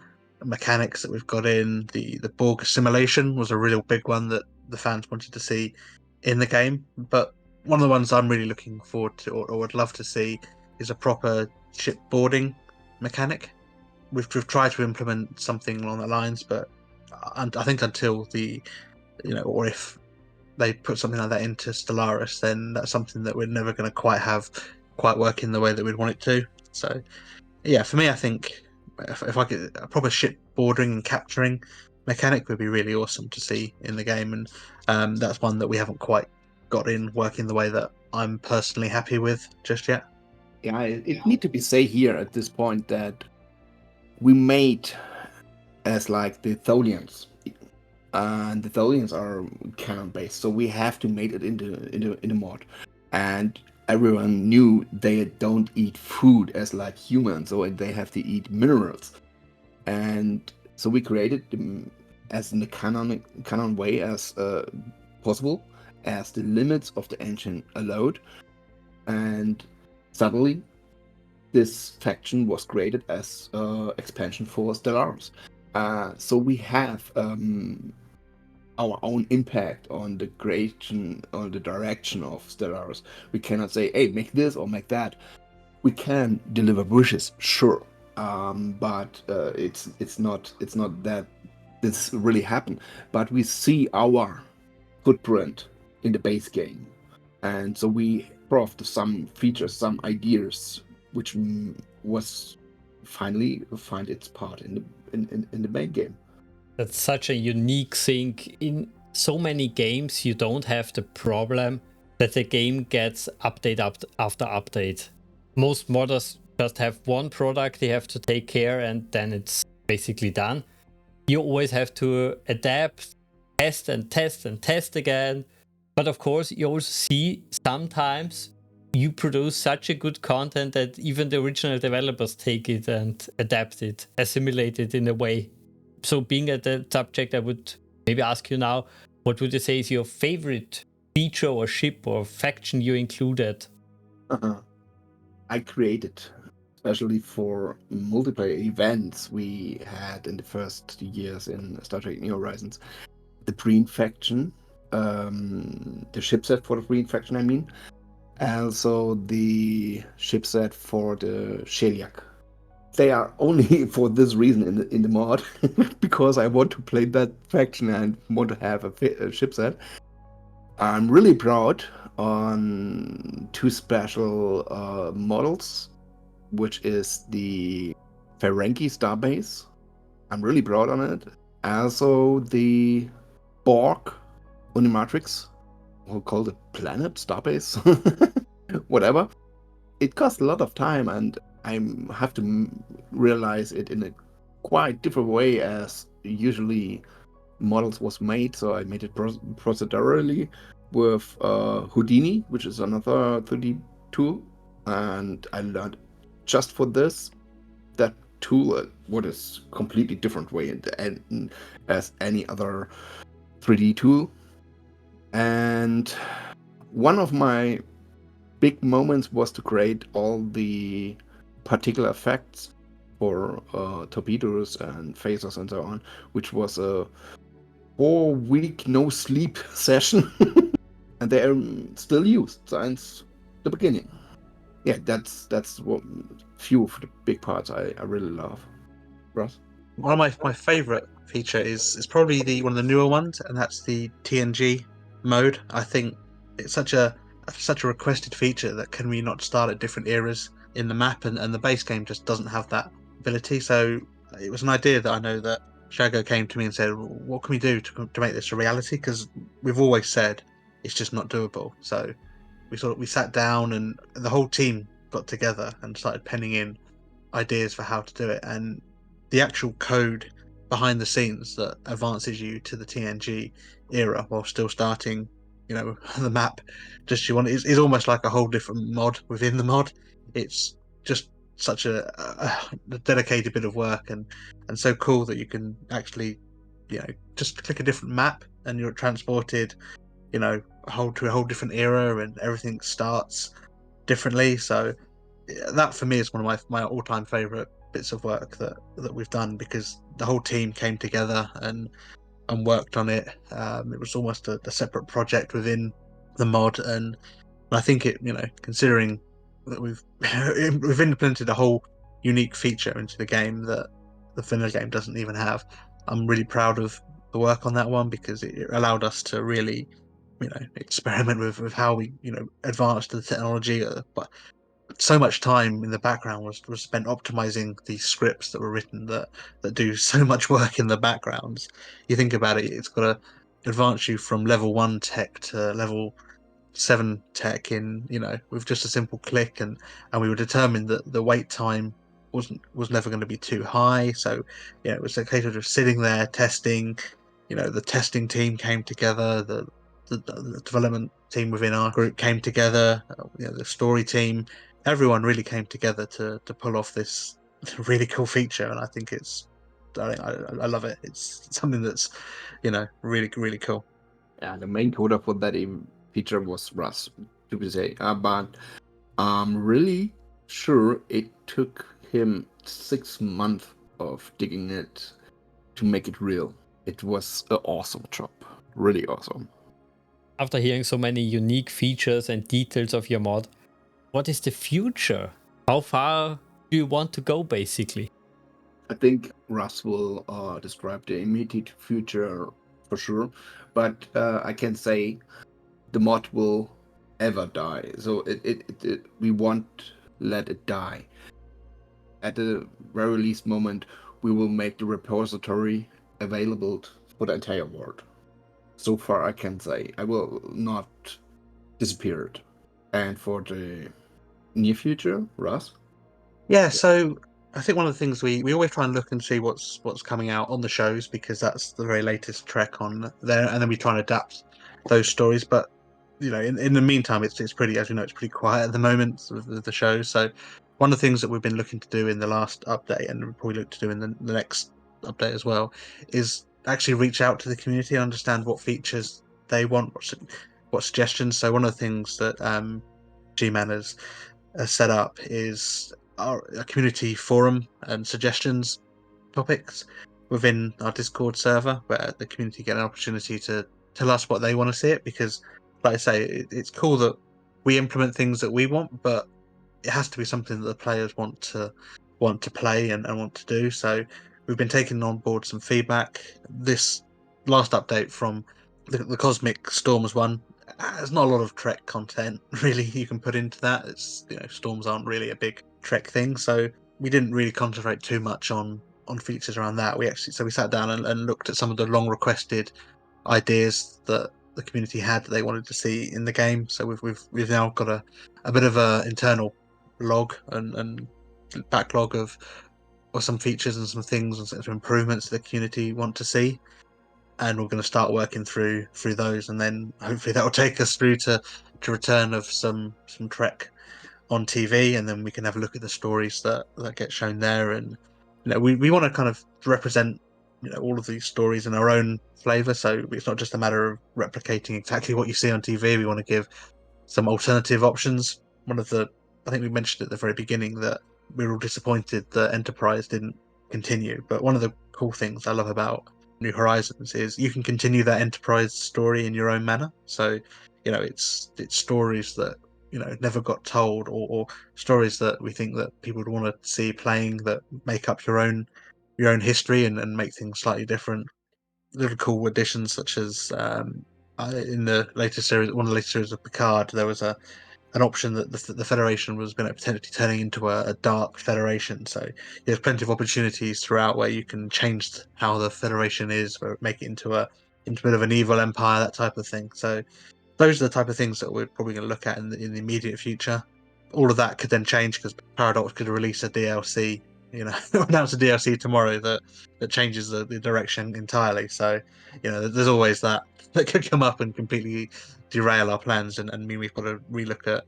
mechanics that we've got in. The Borg assimilation was a real big one that the fans wanted to see in the game. But one of the ones I'm really looking forward to, or would love to see, is a proper ship boarding mechanic. We've tried to implement something along the lines, but I think until or if they put something like that into Stellaris, then that's something that we're never going to quite work in the way that we'd want it to. So yeah, for me, I think if I get a proper ship boarding and capturing mechanic would be really awesome to see in the game, and that's one that we haven't quite got in working the way that I'm personally happy with just yet. Yeah, it need to be said here at this point that we made as like the Tholians, and the Tholians are canon based, so we have to make it into a mod, and everyone knew they don't eat food as like humans, so they have to eat minerals, and so we created them as in the canon way as possible, as the limits of the engine allowed, and suddenly this faction was created as expansion for Stellaris. So we have our own impact on the creation or the direction of Stellaris. We cannot say, hey, make this or make that. We can deliver wishes, sure, but it's not that this really happened. But we see our footprint in the base game, and so we brought some features, some ideas, which was finally find its part in the main game. That's such a unique thing. In so many games, you don't have the problem that the game gets update after update. Most modders just have one product they have to take care, and then it's basically done. You always have to adapt, test and test and test again. But of course, you also see sometimes you produce such a good content that even the original developers take it and adapt it, assimilate it in a way. So being at the subject, I would maybe ask you now, what would you say is your favorite feature or ship or faction you included? I created, especially for multiplayer events we had in the first years in Star Trek New Horizons, the Green faction, the ship set for the Green faction, I mean. Also the ship set for the Sheliak. They are only for this reason in the mod, because I want to play that faction and want to have a ship set. I'm really proud on two special models, which is the Ferengi Starbase. I'm really proud on it. Also the Borg Unimatrix, or called the Planet Starbase, whatever. It costs a lot of time, and I have to realize it in a quite different way as usually models was made. So I made it procedurally with Houdini, which is another 3D tool, and I learned just for this that tool, what is completely different way as any other 3D tool. And one of my big moments was to create all the particular effects for torpedoes and phasers and so on, which was a 4-week no sleep session, and they are still used since the beginning. Yeah, that's what few of the big parts I really love. Russ? One of my favorite feature is probably the one of the newer ones, and that's the TNG mode. I think it's such a requested feature that can we not start at different eras in the map, and the base game just doesn't have that ability. So it was an idea that I know that Shago came to me and said, what can we do to make this a reality? Because we've always said it's just not doable. So we sat down and the whole team got together and started penning in ideas for how to do it, and the actual code behind the scenes that advances you to the TNG era while still starting, the map just you want is almost like a whole different mod within the mod. It's just such a dedicated bit of work, and so cool that you can actually, just click a different map and you're transported, to a whole different era, and everything starts differently. So that for me is one of my all-time favorite bits of work that we've done, because the whole team came together and worked on it. It was almost a separate project within the mod, and I think it, considering that we've implemented a whole unique feature into the game that the vanilla game doesn't even have, I'm really proud of the work on that one, because it allowed us to really, experiment with how we, advanced the technology. But so much time in the background was spent optimizing these scripts that were written that do so much work in the backgrounds. You think about it, it's got to advance you from level 1 tech to level 7 tech in, with just a simple click, and we were determined that the wait time was never going to be too high. So it was a case of just sitting there testing. The testing team came together, the development team within our group came together, the story team, everyone really came together to pull off this really cool feature, and I think I love it. It's something that's, really, really cool. Yeah, the main coder for that feature was Russ, to be say. But I'm really sure it took him 6 months of digging it to make it real. It was an awesome job. Really awesome. After hearing so many unique features and details of your mod, what is the future? How far do you want to go, basically? I think Russ will describe the immediate future for sure, but I can say the mod will ever die. So we won't let it die. At the very least moment, we will make the repository available for the entire world. So far, I can say I will not disappear it. And for the near future, Russ? Yeah, so I think one of the things we always try and look and see what's coming out on the shows, because that's the very latest Trek on there, and then we try and adapt those stories. But in the meantime, it's pretty, as you know, it's pretty quiet at the moment with the show. So one of the things that we've been looking to do in the last update, and we'll probably look to do in the next update as well, is actually reach out to the community and understand what features they want, what suggestions. So one of the things that G-Man has set up is a community forum and suggestions topics within our Discord server, where the community get an opportunity to tell us what they want to see it. Because, like I say, it's cool that we implement things that we want, but it has to be something that the players want to play and want to do. So we've been taking on board some feedback. This last update from the Cosmic Storms one, there's not a lot of Trek content really you can put into that. It's, storms aren't really a big Trek thing, so we didn't really concentrate too much on features around that. We sat down and looked at some of the long requested ideas that the community had that they wanted to see in the game. So we've now got a bit of a internal log and backlog of some features and some things and some improvements the community want to see, and we're going to start working through those, and then hopefully that will take us through to return of some Trek on TV, and then we can have a look at the stories that get shown there, and we want to kind of represent all of these stories in our own flavor. So it's not just a matter of replicating exactly what you see on TV. We want to give some alternative options. I think we mentioned at the very beginning that we were all disappointed that Enterprise didn't continue. But one of the cool things I love about New Horizons is you can continue that Enterprise story in your own manner. So, it's stories that never got told, or stories that we think that people would want to see playing, that make up your own history and make things slightly different. Little cool additions such as in the latest series, one of the latest series of Picard, there was an option that the Federation was going to potentially turning into a dark Federation. So there's plenty of opportunities throughout where you can change how the Federation is, or make it into a bit of an evil empire, that type of thing. So those are the type of things that we're probably going to look at in the immediate future. All of that could then change because Paradox could release a DLC, announce a DLC tomorrow that changes the direction entirely. So, there's always that could come up and completely derail our plans and mean we've got to relook at,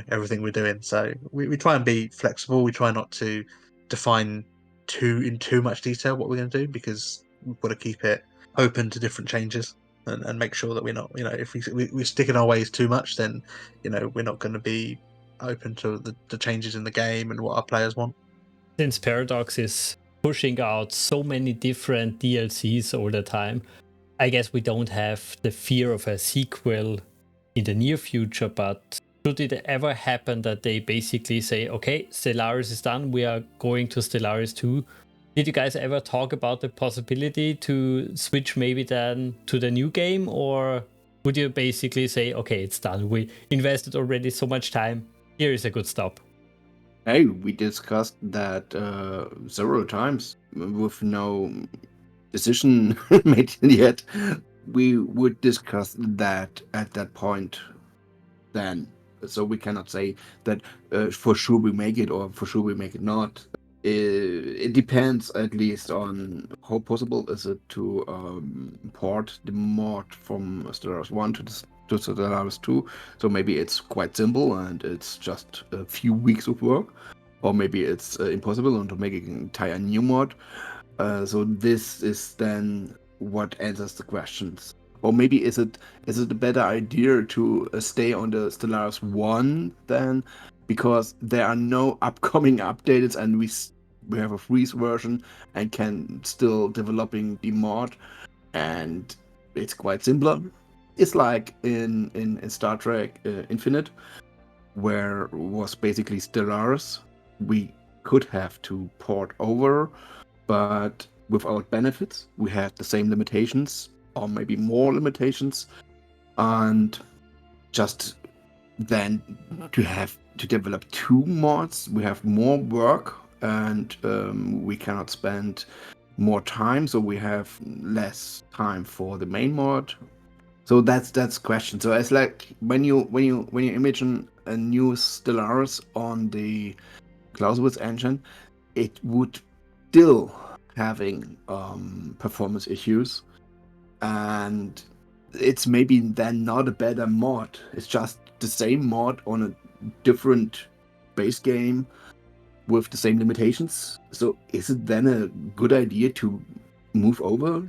everything we're doing. So we try and be flexible. We try not to define in too much detail what we're going to do, because we've got to keep it open to different changes. And make sure that we're not, if we stick in our ways too much, then, we're not going to be open to the changes in the game and what our players want. Since Paradox is pushing out so many different DLCs all the time, I guess we don't have the fear of a sequel in the near future, but should it ever happen that they basically say, okay, Stellaris is done, we are going to Stellaris 2, did you guys ever talk about the possibility to switch maybe then to the new game, or would you basically say, okay, it's done, we invested already so much time, here is a good stop? Hey, we discussed that several times with no decision made yet. We would discuss that at that point then. So we cannot say that for sure we make it or for sure we make it not. It depends at least on how possible is it to port the mod from Stellaris 1 to Stellaris 2. So maybe it's quite simple and it's just a few weeks of work, or maybe it's impossible and to make an entire new mod. So this is then what answers the questions. Or maybe is it a better idea to stay on the Stellaris 1 then, because there are no upcoming updates and we have a freeze version and can still developing the mod, and it's quite simpler. It's like in Star Trek Infinite, where it was basically Stellaris. We could have to port over, but without benefits. We had the same limitations, or maybe more limitations, and just then to have to develop two mods, we have more work, and we cannot spend more time, so we have less time for the main mod. So that's question. So it's like when you imagine a new Stellaris on the Clausewitz engine, it would still having performance issues, and it's maybe then not a better mod. It's just the same mod on a different base game with the same limitations. So is it then a good idea to move over?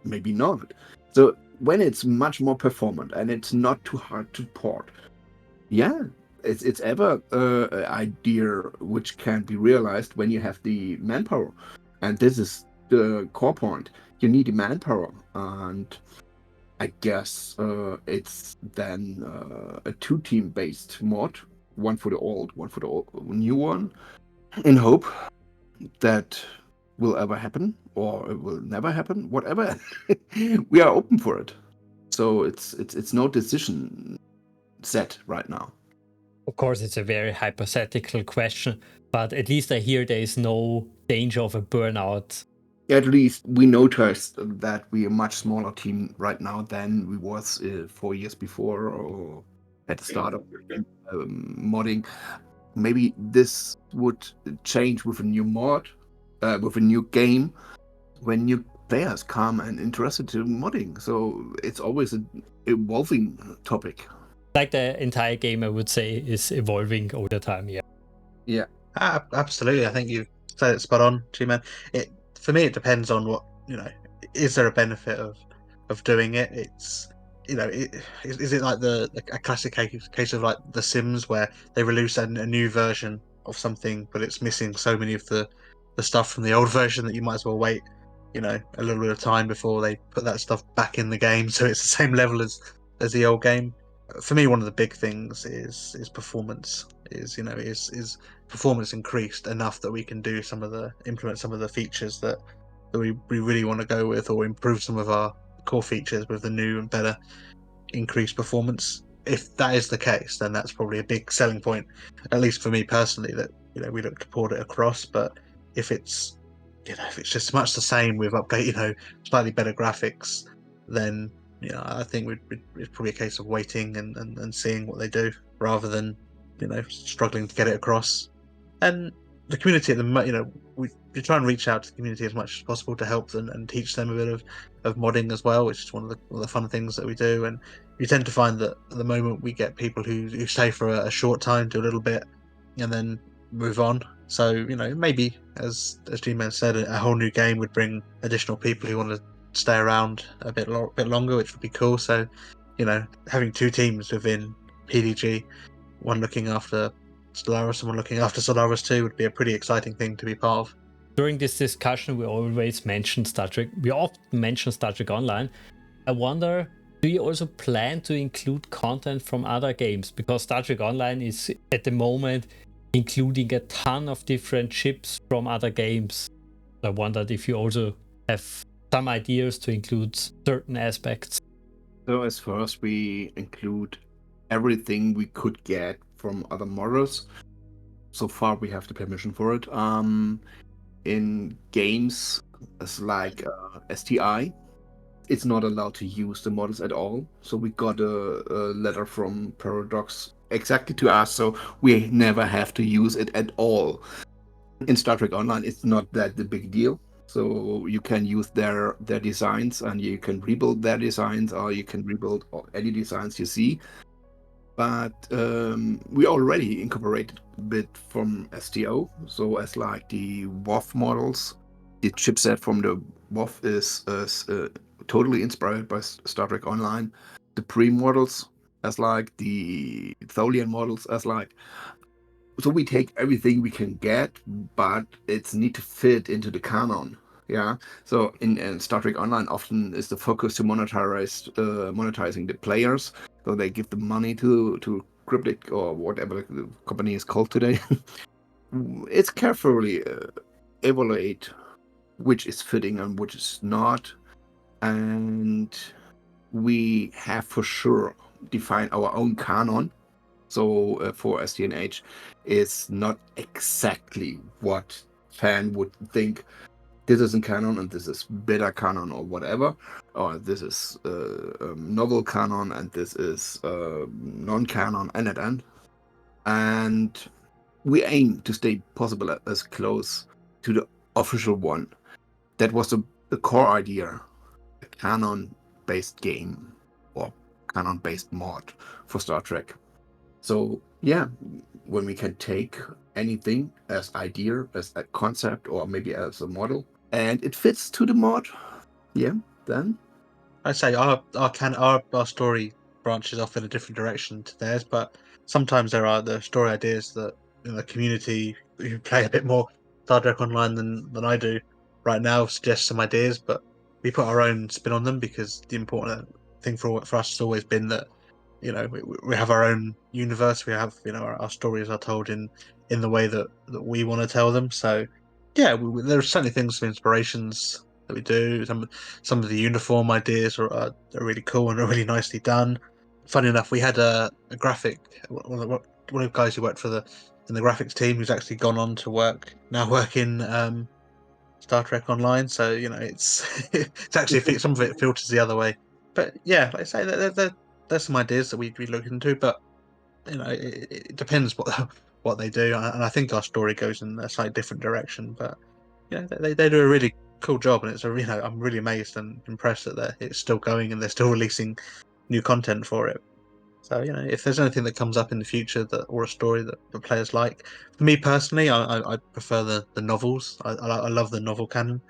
Maybe not. So when it's much more performant and it's not too hard to port, yeah, it's ever an idea which can be realized when you have the manpower. And this is the core point. You need the manpower, and I guess it's then a two-team based mod, one for the old, one for the new one, in hope that will ever happen, or it will never happen, whatever. We are open for it. So it's no decision set right now. Of course, it's a very hypothetical question, but at least I hear there is no danger of a burnout. At least we noticed that we are a much smaller team right now than we was 4 years before, or at the start of modding. Maybe this would change with a new mod, with a new game, when new players come and interested in modding. So it's always an evolving topic. Like the entire game, I would say, is evolving all the time. Yeah. Yeah. Absolutely. I think you've say it's spot on, G-Man. For me, it depends on what Is there a benefit of doing it? It's is it like a classic case of like The Sims, where they release a new version of something, but it's missing so many of the stuff from the old version that you might as well wait a little bit of time before they put that stuff back in the game, so it's the same level as the old game. For me, one of the big things is performance. Is performance increased enough that we can implement some of the features that we really want to go with, or improve some of our core features with the new and better increased performance. If that is the case, then that's probably a big selling point, at least for me personally, that we look to port it across. But if it's if it's just much the same with update, slightly better graphics, then I think it's probably a case of waiting and seeing what they do, rather than struggling to get it across. And the community at the we try and reach out to the community as much as possible to help them and teach them a bit of modding as well, which is one of the fun things that we do. And you tend to find that at the moment we get people who stay for a short time, do a little bit, and then move on. So maybe as G-Man said, a whole new game would bring additional people who want to stay around a bit longer, which would be cool. So having two teams within PDG, one looking after Stellaris, someone looking after Stellaris 2, would be a pretty exciting thing to be part of. During this discussion, we always mention Star Trek. We often mention Star Trek Online. I wonder, do you also plan to include content from other games? Because Star Trek Online is at the moment including a ton of different ships from other games. I wondered if you also have some ideas to include certain aspects. So as first, we include everything we could get from other models. So far, we have the permission for it. In games as like STI, it's not allowed to use the models at all. So we got a letter from Paradox exactly to us, so we never have to use it at all. In Star Trek Online, it's not that the big deal. So you can use their designs, and you can rebuild their designs, or you can rebuild any designs you see. But we already incorporated a bit from STO. So as like the WoF models, the chipset from the WoF is totally inspired by Star Trek Online. The pre-models as like the Tholian models as like. So we take everything we can get, but it's need to fit into the canon. Yeah. So in Star Trek Online, often is the focus to monetizing the players. So they give the money to Cryptic or whatever the company is called today. It's carefully evaluate which is fitting and which is not, and we have for sure defined our own canon. So for STNH, it's not exactly what fan would think. This isn't canon and this is better canon or whatever, or this is novel canon and this is non-canon and. And we aim to stay possible as close to the official one. That was the core idea, a canon-based game or canon-based mod for Star Trek. So yeah, when we can take anything as idea, as a concept, or maybe as a model, and it fits to the mod, yeah, then I'd say our story branches off in a different direction to theirs, but sometimes there are the story ideas that the community who play a bit more Star Trek Online than I do right now suggest some ideas, but we put our own spin on them, because the important thing for us has always been that we have our own universe. We have our stories are told in the way that we want to tell them. So yeah, there's certainly things for inspirations that we do. Some of the uniform ideas are really cool and are really nicely done. Funny enough, we had a graphic, one of the guys who worked in the graphics team, who's actually gone on to work in Star Trek Online. So it's it's actually some of it filters the other way. But yeah, like I say, there's some ideas that we look into, but it depends what they do, and I think our story goes in a slightly different direction. But they do a really cool job, and it's I'm really amazed and impressed that it's still going and they're still releasing new content for it. So if there's anything that comes up in the future or a story that the players like, for me personally, I prefer the novels. I love the novel canon,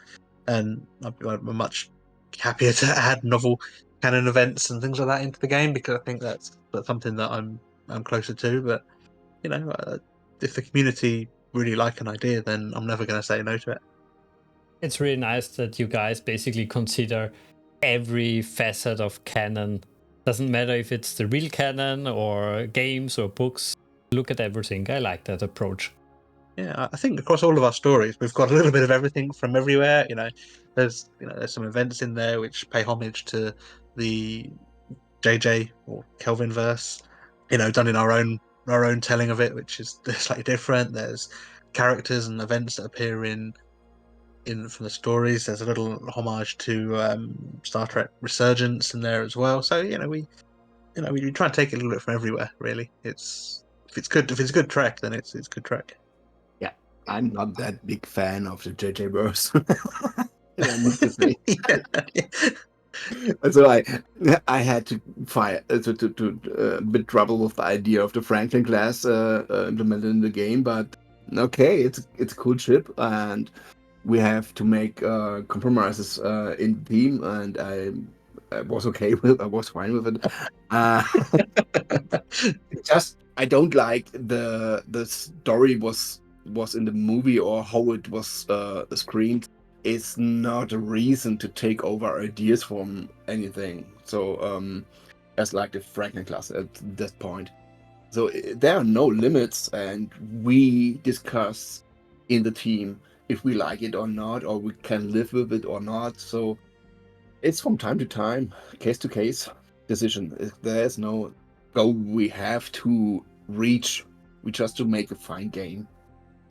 and I'm much happier to add novel canon events and things like that into the game because I think that's something that I'm closer to. But if the community really like an idea, then I'm never going to say no to it. It's really nice that you guys basically consider every facet of canon. Doesn't matter if it's the real canon or games or books. Look at everything. I like that approach. Yeah, I think across all of our stories, we've got a little bit of everything from everywhere. There's some events in there which pay homage to the JJ or Kelvin verse, done in our own telling of it, which is slightly different. There's characters and events that appear in from the stories. There's a little homage to Star Trek Resurgence in there as well. So we try and take it a little bit from everywhere. Really, if it's good Trek, then it's good Trek. Yeah, I'm not that big fan of the JJ verse. I need to say. So I had to fight to a bit trouble with the idea of the Franklin class implemented in the game, but okay, it's a cool ship, and we have to make compromises in the team, and I was okay with. I was fine with it. Just I don't like the story was in the movie or how it was screened. It's not a reason to take over ideas from anything. So as like the Franklin class at that point. So there are no limits, and we discuss in the team if we like it or not, or we can live with it or not. So it's from time to time, case to case decision. There's no goal we have to reach. We just to make a fine game.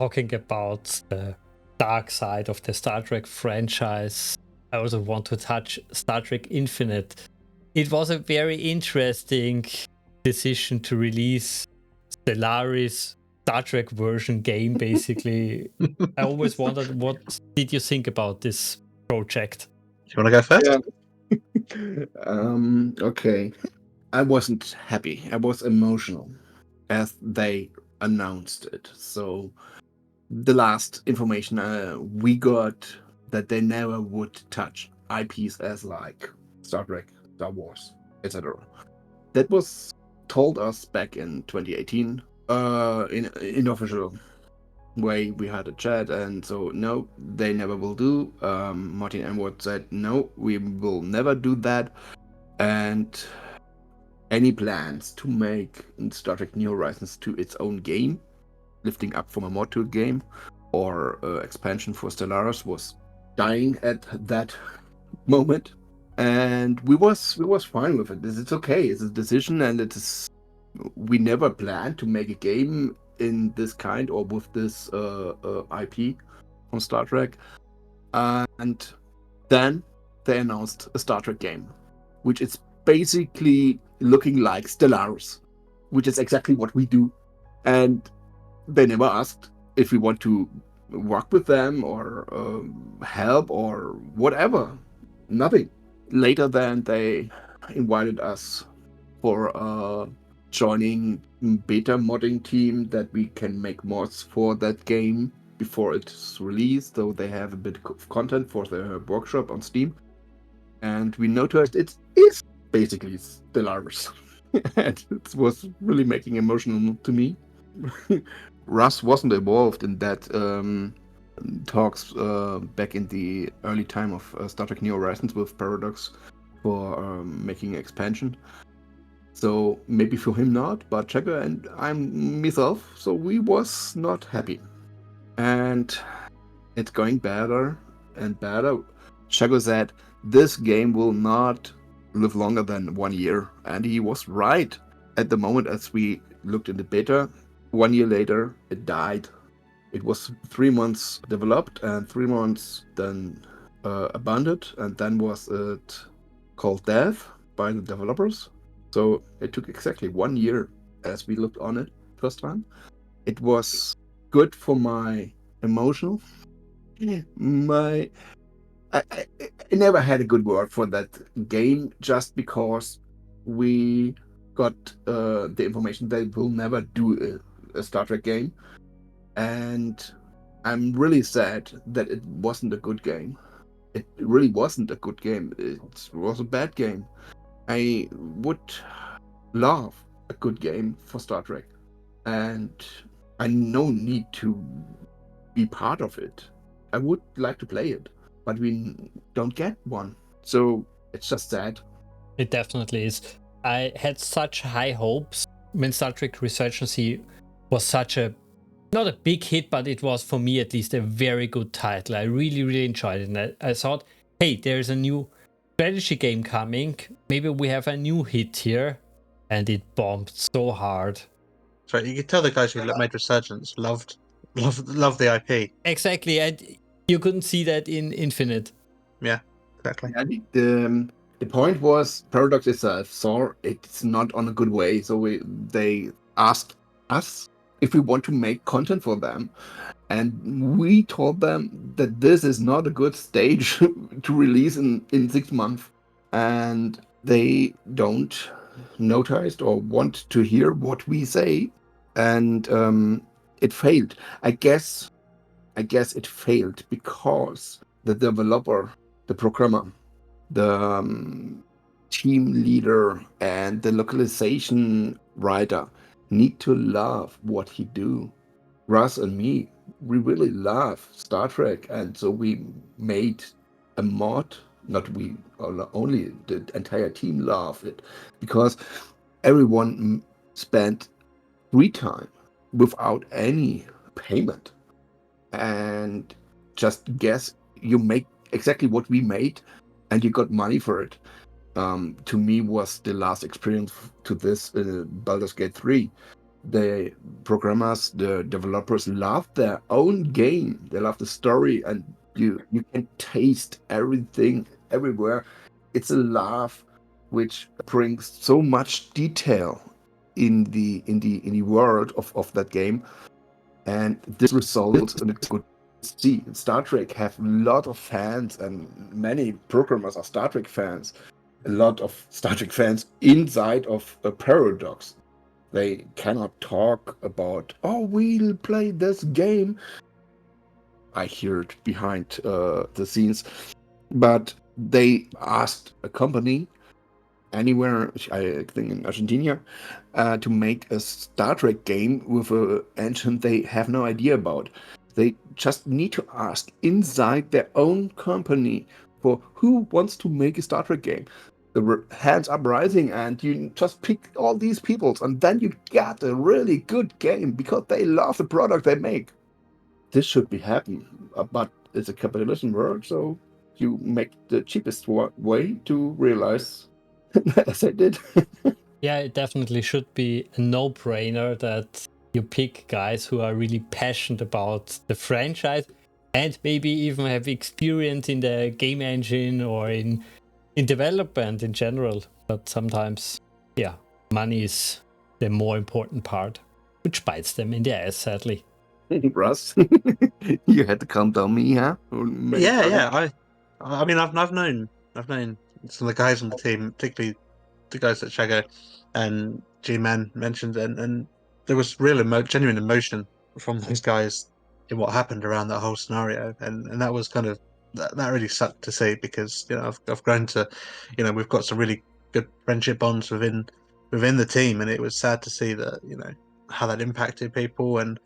Talking about the dark side of the Star Trek franchise, I also want to touch Star Trek Infinite. It was a very interesting decision to release Stellaris Star Trek version game, basically. I always wondered, what did you think about this project? You want to go first? Yeah. Okay. I wasn't happy. I was emotional as they announced it. So the last information we got that they never would touch IPs as like Star Trek, Star Wars, etc. That was told us back in 2018 in official way. We had a chat, and so no, they never will do. Martin Emwood said no, we will never do that, and any plans to make Star Trek New Horizons to its own game, lifting up from a mod to a game, or expansion for Stellaris was dying at that moment, and we was fine with it. It's okay. It's a decision, and it is. We never planned to make a game in this kind or with this IP from Star Trek, and then they announced a Star Trek game, which is basically looking like Stellaris, which is exactly what we do, and they never asked if we want to work with them or help or whatever. Nothing. Later, then they invited us for joining beta modding team that we can make mods for that game before it's released. So they have a bit of content for their workshop on Steam, and we noticed it is basically Stellaris. And it was really making emotional to me. Russ wasn't involved in that talks back in the early time of Star Trek New Horizons with Paradox for making expansion. So maybe for him not, but Checker and I'm myself, so we was not happy. And it's going better and better. Checker said this game will not live longer than 1 year, and he was right. At the moment as we looked in the beta, 1 year later it died. It was 3 months developed and 3 months then abandoned, and then was it called dev by the developers. So it took exactly 1 year as we looked on it first time. It was good for my emotional. I never had a good word for that game just because we got the information they will never do a Star Trek game, and I'm really sad that it wasn't a good game. It really wasn't a good game. It was a bad game. I would love a good game for Star Trek, and I no need to be part of it. I would like to play it, but we don't get one. So it's just sad. It definitely is. I had such high hopes when Star Trek Resurgency was such a, not a big hit, but it was, for me at least, a very good title. I really, really enjoyed it. And I thought, hey, there's a new strategy game coming. Maybe we have a new hit here. And it bombed so hard. So you could tell the guys who made Resurgence loved the IP. Exactly. And you couldn't see that in Infinite. Yeah, exactly. Yeah, the point was Paradox itself saw it's not on a good way, so they asked us if we want to make content for them, and we told them that this is not a good stage to release in 6 months, and they don't noticed or want to hear what we say, and it failed. I guess it failed because the developer, the programmer, the team leader, and the localization writer need to love what he do. Russ and me, we really love Star Trek, and so we made a mod. Not we, only the entire team loved it, because everyone spent free time without any payment, and just guess you make exactly what we made, and you got money for it. To me, was the last experience to this Baldur's Gate 3. The programmers, the developers love their own game. They love the story, and you can taste everything everywhere. It's a love which brings so much detail in the world of that game, and this results in a good. See, Star Trek have a lot of fans, and many programmers are Star Trek fans. A lot of Star Trek fans inside of a Paradox. They cannot talk about, oh, we'll play this game. I hear it behind the scenes. But they asked a company anywhere, I think in Argentina, to make a Star Trek game with an engine they have no idea about. They just need to ask inside their own company for who wants to make a Star Trek game. The hands up rising, and you just pick all these people, and then you get a really good game because they love the product they make. This should be happen, but it's a capitalism world, so you make the cheapest way to realize, as I did. Yeah, it definitely should be a no-brainer that you pick guys who are really passionate about the franchise and maybe even have experience in the game engine or in development in general. But sometimes, yeah, money is the more important part, which bites them in the ass, sadly. Russ, you had to calm down me, huh? Yeah. I mean, I've known some of the guys on the team, particularly the guys that Shago and G-Men mentioned, and there was real genuine emotion from those guys in what happened around that whole scenario, and that was kind of that really sucked to see, because I've grown to, we've got some really good friendship bonds within the team, and it was sad to see that how that impacted people, and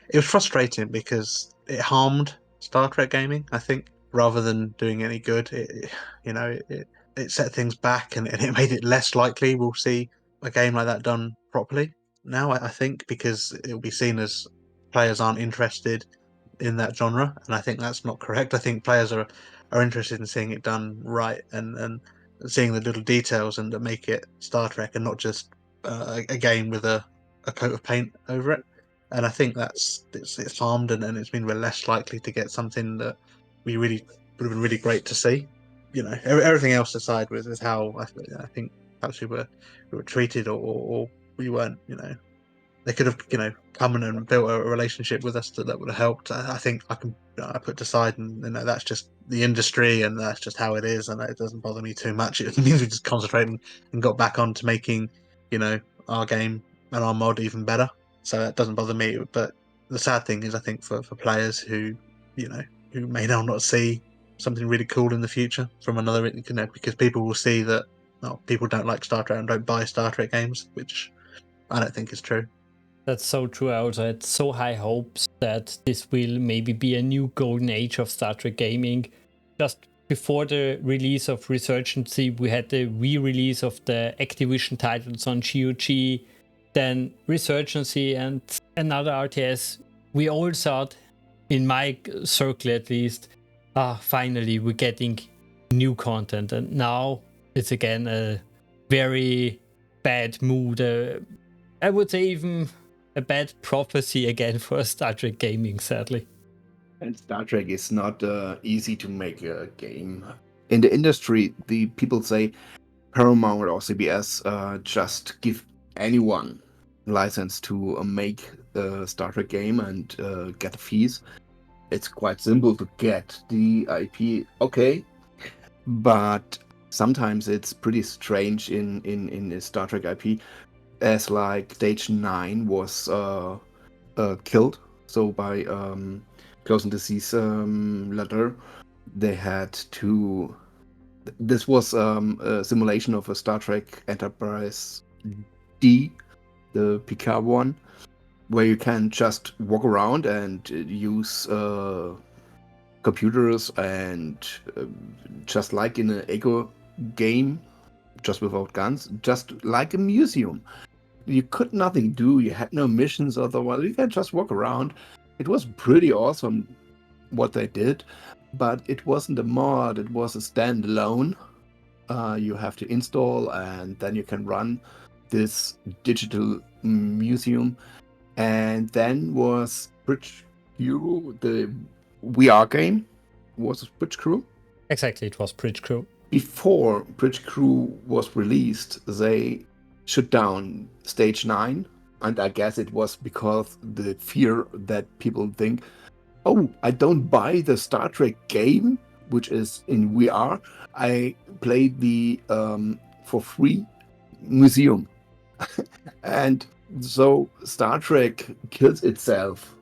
it was frustrating because it harmed Star Trek gaming, I think, rather than doing any good. It set things back, and it made it less likely we'll see a game like that done properly now, I think, because it'll be seen as players aren't interested in that genre, and I think that's not correct. I think players are interested in seeing it done right, and seeing the little details and that make it Star Trek and not just a game with a coat of paint over it. And I think it's harmed, and it's been we're less likely to get something that we really would have been really great to see. Everything else aside with how I think perhaps we were treated, or we weren't. They could have come in and built a relationship with us that would have helped. I think I put aside, and that's just the industry, and that's just how it is, and it doesn't bother me too much. It means we just concentrated and got back on to making our game and our mod even better. So that doesn't bother me. But the sad thing is, I think for players who who may now not see something really cool in the future from another, because people will see that people don't like Star Trek and don't buy Star Trek games, which I don't think is true. That's so true. I also had so high hopes that this will maybe be a new golden age of Star Trek gaming. Just before the release of Resurgency, we had the re-release of the Activision titles on GOG, then Resurgency and another RTS. We all thought, in my circle at least, finally we're getting new content. And now it's again a very bad mood. I would say even a bad prophecy again for Star Trek gaming, sadly. And Star Trek is not easy to make a game. In the industry, the people say Paramount or CBS just give anyone license to make a Star Trek game and get the fees. It's quite simple to get the IP, okay, but sometimes it's pretty strange in the Star Trek IP, as like Stage 9 was killed. So by closing the Seas letter, they had to. This was a simulation of a Star Trek Enterprise D, the Picard one, where you can just walk around and use computers and just like in an Echo game, just without guns, just like a museum. You could nothing do, you had no missions otherwise, you can just walk around. It was pretty awesome what they did, but it wasn't a mod, it was a standalone. You have to install and then you can run this digital museum. And then was Bridge Crew, the VR game, was Bridge Crew? Exactly, it was Bridge Crew. Before Bridge Crew was released, they shut down Stage 9, and I guess it was because the fear that people think, oh, I don't buy the Star Trek game, which is in VR, I played the for free museum. And so Star Trek kills itself.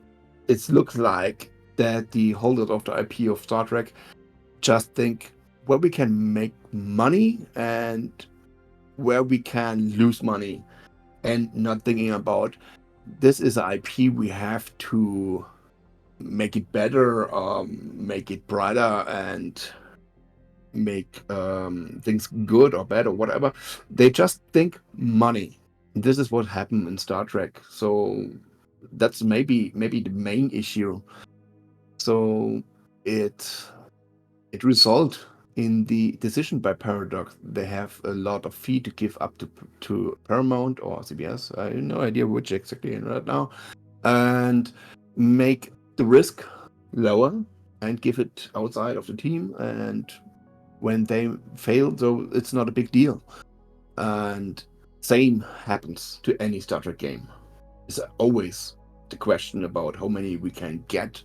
It looks like that the holders of the IP of Star Trek just think where we can make money and where we can lose money, and not thinking about this is an IP, we have to make it better, make it brighter, and make things good or bad or whatever. They just think money. This is what happened in Star Trek. So that's maybe the main issue. So it resulted in the decision by Paradox. They have a lot of fee to give up to Paramount or CBS. I have no idea which exactly right now, and make the risk lower and give it outside of the team. And when they fail, so it's not a big deal. And same happens to any Star Trek game. It's always the question about how many we can get,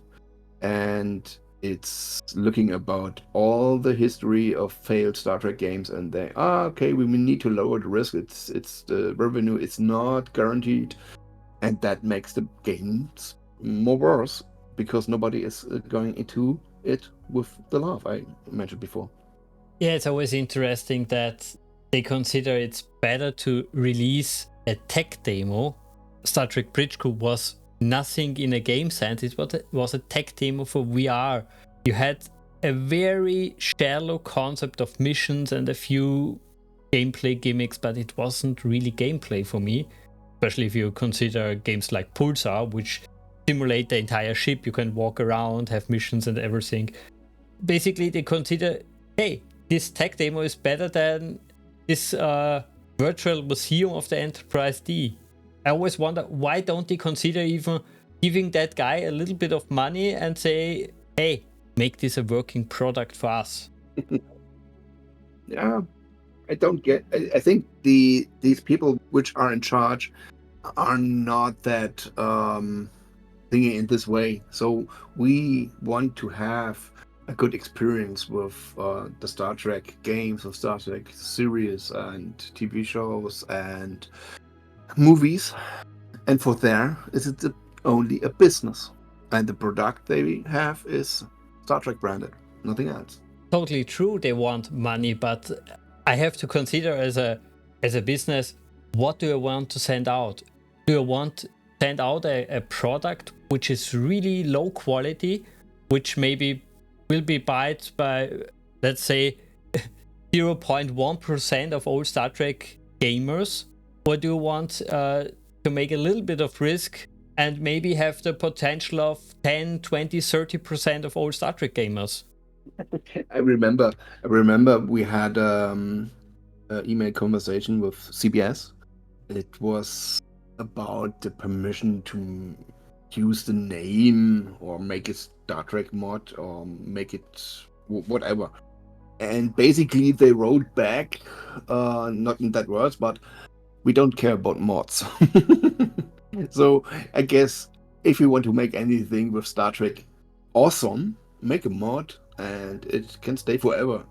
and it's looking about all the history of failed Star Trek games, and they okay, we need to lower the risk. It's the revenue, it's not guaranteed, and that makes the games more worse because nobody is going into it with the love I mentioned before. Yeah, it's always interesting that they consider it's better to release a tech demo. Star Trek Bridge Crew was nothing in a game sense. It was a tech demo for VR. You had a very shallow concept of missions and a few gameplay gimmicks, but it wasn't really gameplay for me. Especially if you consider games like Pulsar, which simulate the entire ship. You can walk around, have missions and everything. Basically, they consider, hey, this tech demo is better than this virtual museum of the Enterprise D. I always wonder, why don't they consider even giving that guy a little bit of money and say, hey, make this a working product for us? Yeah, I don't get. I think these people which are in charge are not that thinking in this way. So we want to have a good experience with the Star Trek games, of Star Trek series and TV shows and movies. And for there, is it only a business. And the product they have is Star Trek branded, nothing else. Totally true, they want money, but I have to consider as a business, what do I want to send out? Do I want to send out a product which is really low quality, which maybe will be bought by, let's say, 0.1% of all Star Trek gamers? Or do you want to make a little bit of risk and maybe have the potential of 10, 20, 30% of all Star Trek gamers? I remember we had an email conversation with CBS. It was about the permission to use the name or make a Star Trek mod or make it whatever. And basically they wrote back, not in that words, but we don't care about mods. So I guess if you want to make anything with Star Trek awesome, make a mod and it can stay forever.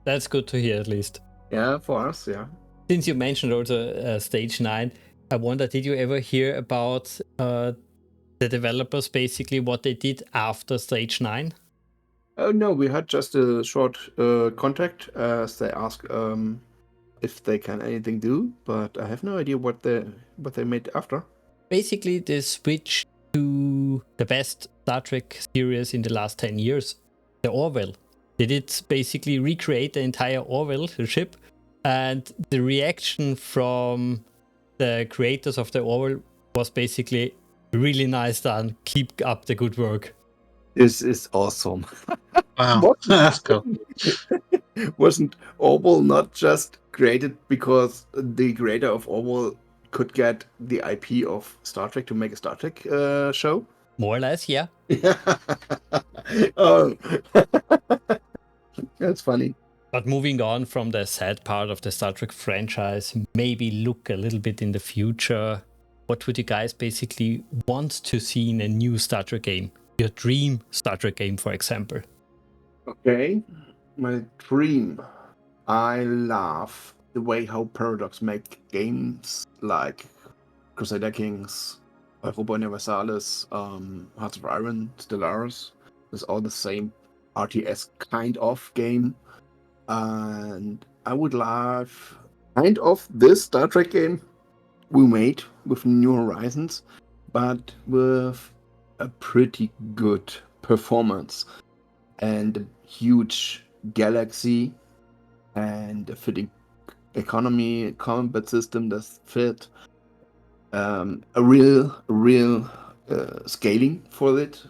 That's good to hear, at least. Yeah, for us, yeah. Since you mentioned also Stage 9, I wonder, did you ever hear about the developers, basically what they did after Stage 9? Oh no, we had just a short contact as they asked if they can anything do, but I have no idea what they made after. Basically, they switched to the best Star Trek series in the last 10 years, the Orville. They did basically recreate the entire Orville ship, and the reaction from the creators of the Orville was basically really nice done. Keep up the good work. This is awesome. Wow, that's cool. Wasn't Orville not just created because the creator of Orville could get the IP of Star Trek to make a Star Trek show? More or less, yeah. Oh, that's funny. But moving on from the sad part of the Star Trek franchise, maybe look a little bit in the future. What would you guys basically want to see in a new Star Trek game? Your dream Star Trek game, for example. Okay, my dream. I love the way how Paradox make games like Crusader Kings, Europa Universalis, Hearts of Iron, Stellaris. It's all the same RTS kind of game. And I would love kind of this Star Trek game we made with New Horizons, but with a pretty good performance and a huge galaxy and a fitting economy, combat system that's fit, a real scaling for it,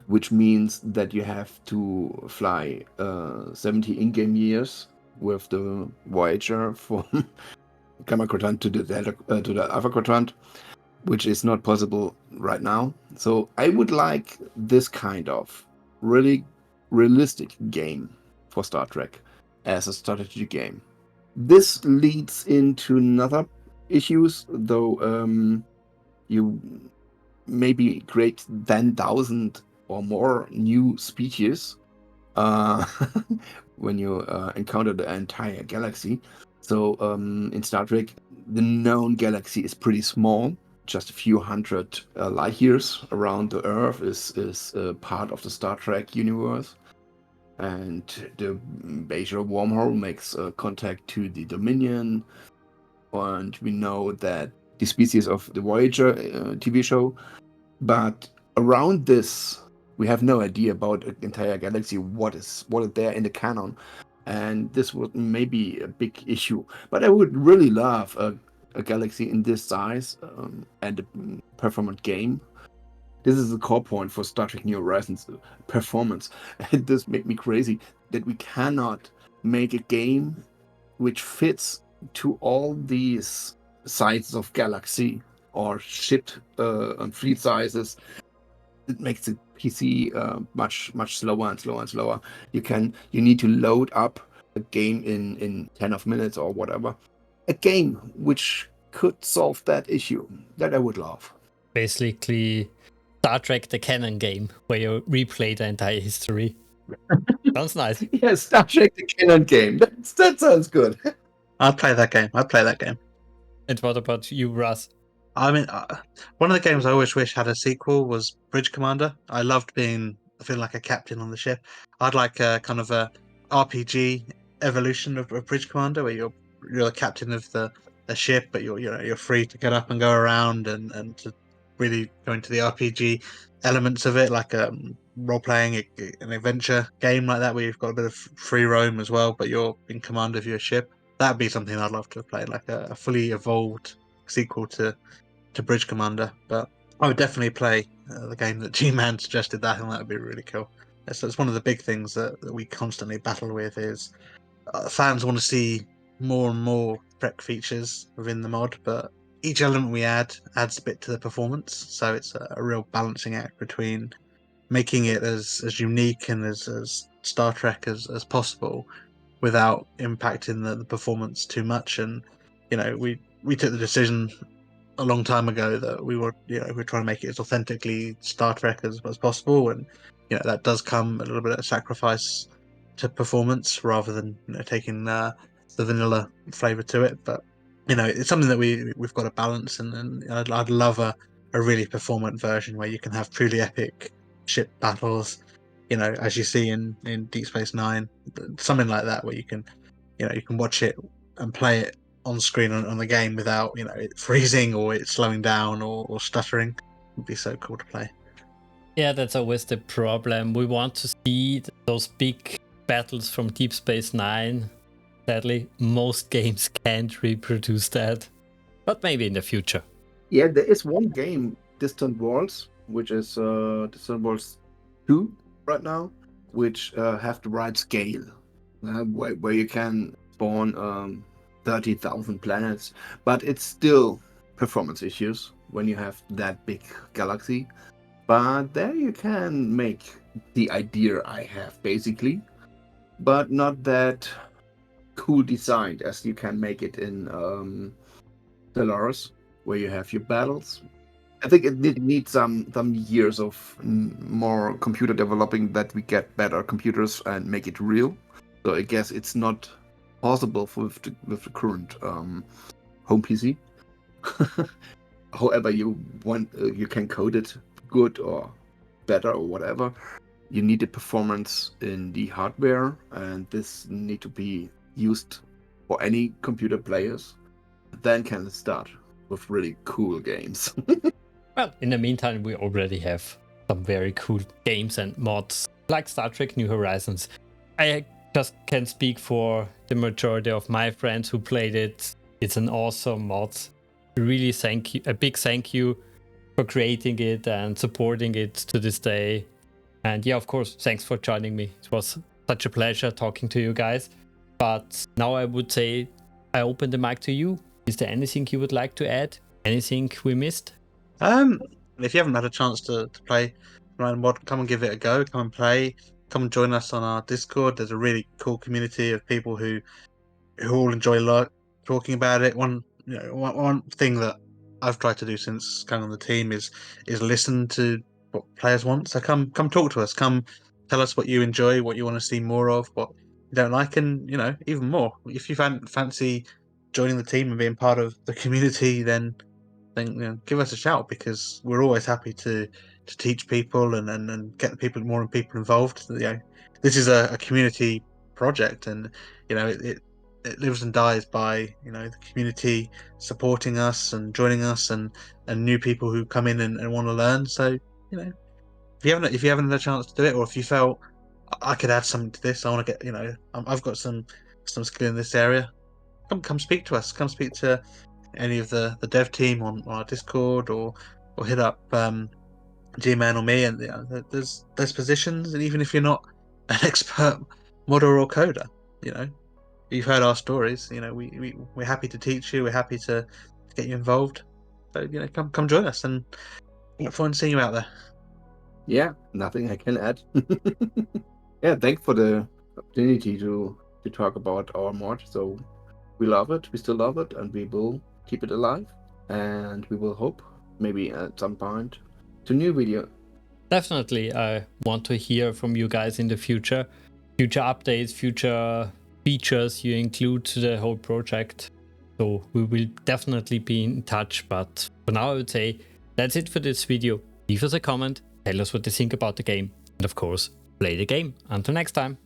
which means that you have to fly 70 in-game years with the Voyager from Gamma Quadrant to the Alpha Quadrant, which is not possible right now. So I would like this kind of really realistic game for Star Trek as a strategy game. This leads into another issues, though. You maybe create 10,000 or more new species when you encounter the entire galaxy. So in Star Trek, the known galaxy is pretty small. Just a few hundred light years around the Earth is part of the Star Trek universe. And the Bajor wormhole makes contact to the Dominion. And we know that the species of the Voyager TV show. But around this, we have no idea about the entire galaxy, what is there in the canon. And this would maybe a big issue. But I would really love a galaxy in this size and a performant game. This is the core point for Star Trek New Horizons, performance. And this made me crazy that we cannot make a game which fits to all these sizes of galaxy or ship and fleet sizes. It makes the PC much slower and slower and slower. You need to load up a game in 10 of minutes or whatever. A game which could solve that issue, that I would love. Basically, Star Trek the canon game, where you replay the entire history. Sounds nice. Yeah, Star Trek the Canon game. That sounds good. I'd play that game. I'd play that game. And what about you, Russ? I mean, one of the games I always wish had a sequel was Bridge Commander. I loved feeling like a captain on the ship. I'd like a kind of a RPG evolution of Bridge Commander, where you're the captain of the ship, but you're free to get up and go around and to really go into the RPG elements of it, like role playing an adventure game like that, where you've got a bit of free roam as well, but you're in command of your ship. That'd be something I'd love to have played, like a fully evolved sequel to Bridge Commander. But I would definitely play the game that G-Man suggested. That, and that would be really cool. It's one of the big things that we constantly battle with is fans want to see more and more Trek features within the mod, but each element we add adds a bit to the performance. So it's a real balancing act between making it as unique and as Star Trek as possible without impacting the performance too much. And we took the decision a long time ago that we're trying to make it as authentically Star Trek as possible, and that does come a little bit of sacrifice to performance rather than taking the vanilla flavor to it. But it's something that we've got to balance, and I'd love a really performant version where you can have truly epic ship battles, as you see in Deep Space Nine, something like that, where you can watch it and play it on screen on the game without it freezing or it slowing down or stuttering. It would be so cool to play. Yeah, that's always the problem. We want to see those big battles from Deep Space Nine. Sadly, most games can't reproduce that, but maybe in the future. Yeah, there is one game, Distant Worlds, which is Distant Worlds 2 right now, which have the right scale, where you can spawn 30,000 planets, but it's still performance issues when you have that big galaxy. But there you can make the idea I have, basically, but not that cool designed as you can make it in Stellaris, where you have your battles. I think it needs some years of more computer developing that we get better computers and make it real. So I guess it's not possible with the current home PC. However, you can code it good or better or whatever. You need the performance in the hardware, and this need to be used for any computer players. Then can start with really cool games. Well, in the meantime, we already have some very cool games and mods like Star Trek New Horizons. I just can speak for the majority of my friends who played it. It's an awesome mod. Really a big thank you for creating it and supporting it to this day. And yeah, of course, thanks for joining me. It was such a pleasure talking to you guys. But now I would say I open the mic to you. Is there anything you would like to add? Anything we missed? If you haven't had a chance to play Ryan Mod, come and give it a go. Come and play. Come and join us on our Discord. There's a really cool community of people who all enjoy talking about it. One thing that I've tried to do since coming on the team is listen to what players want. So come talk to us. Come tell us what you enjoy, what you want to see more of, what you don't like, and even more. If you fancy joining the team and being part of the community, then give us a shout, because we're always happy to teach people and get more people involved. This is a community project, and it lives and dies by the community supporting us and joining us, and new people who come in and want to learn. So if you haven't had a chance to do it, or if you felt I could add something to this, I want to get I've got some skill in this area, come speak to us. Come speak to any of the dev team on our Discord, or hit up G-Man or me, and there's positions. And even if you're not an expert modder or coder, you've heard our stories. We're happy to teach you. We're happy to get you involved. So come join us, and look forward to seeing you out there. Yeah, nothing I can add. Yeah, thanks for the opportunity to talk about our mod. So we love it, we still love it, and we will keep it alive. And we will hope maybe at some point to new video. definitely I want to hear from you guys in the future updates, future features you include to the whole project. So we will definitely be in touch, but for now I would say that's it for this video. Leave us a comment, tell us what you think about the game, and of course, play the game. Until next time.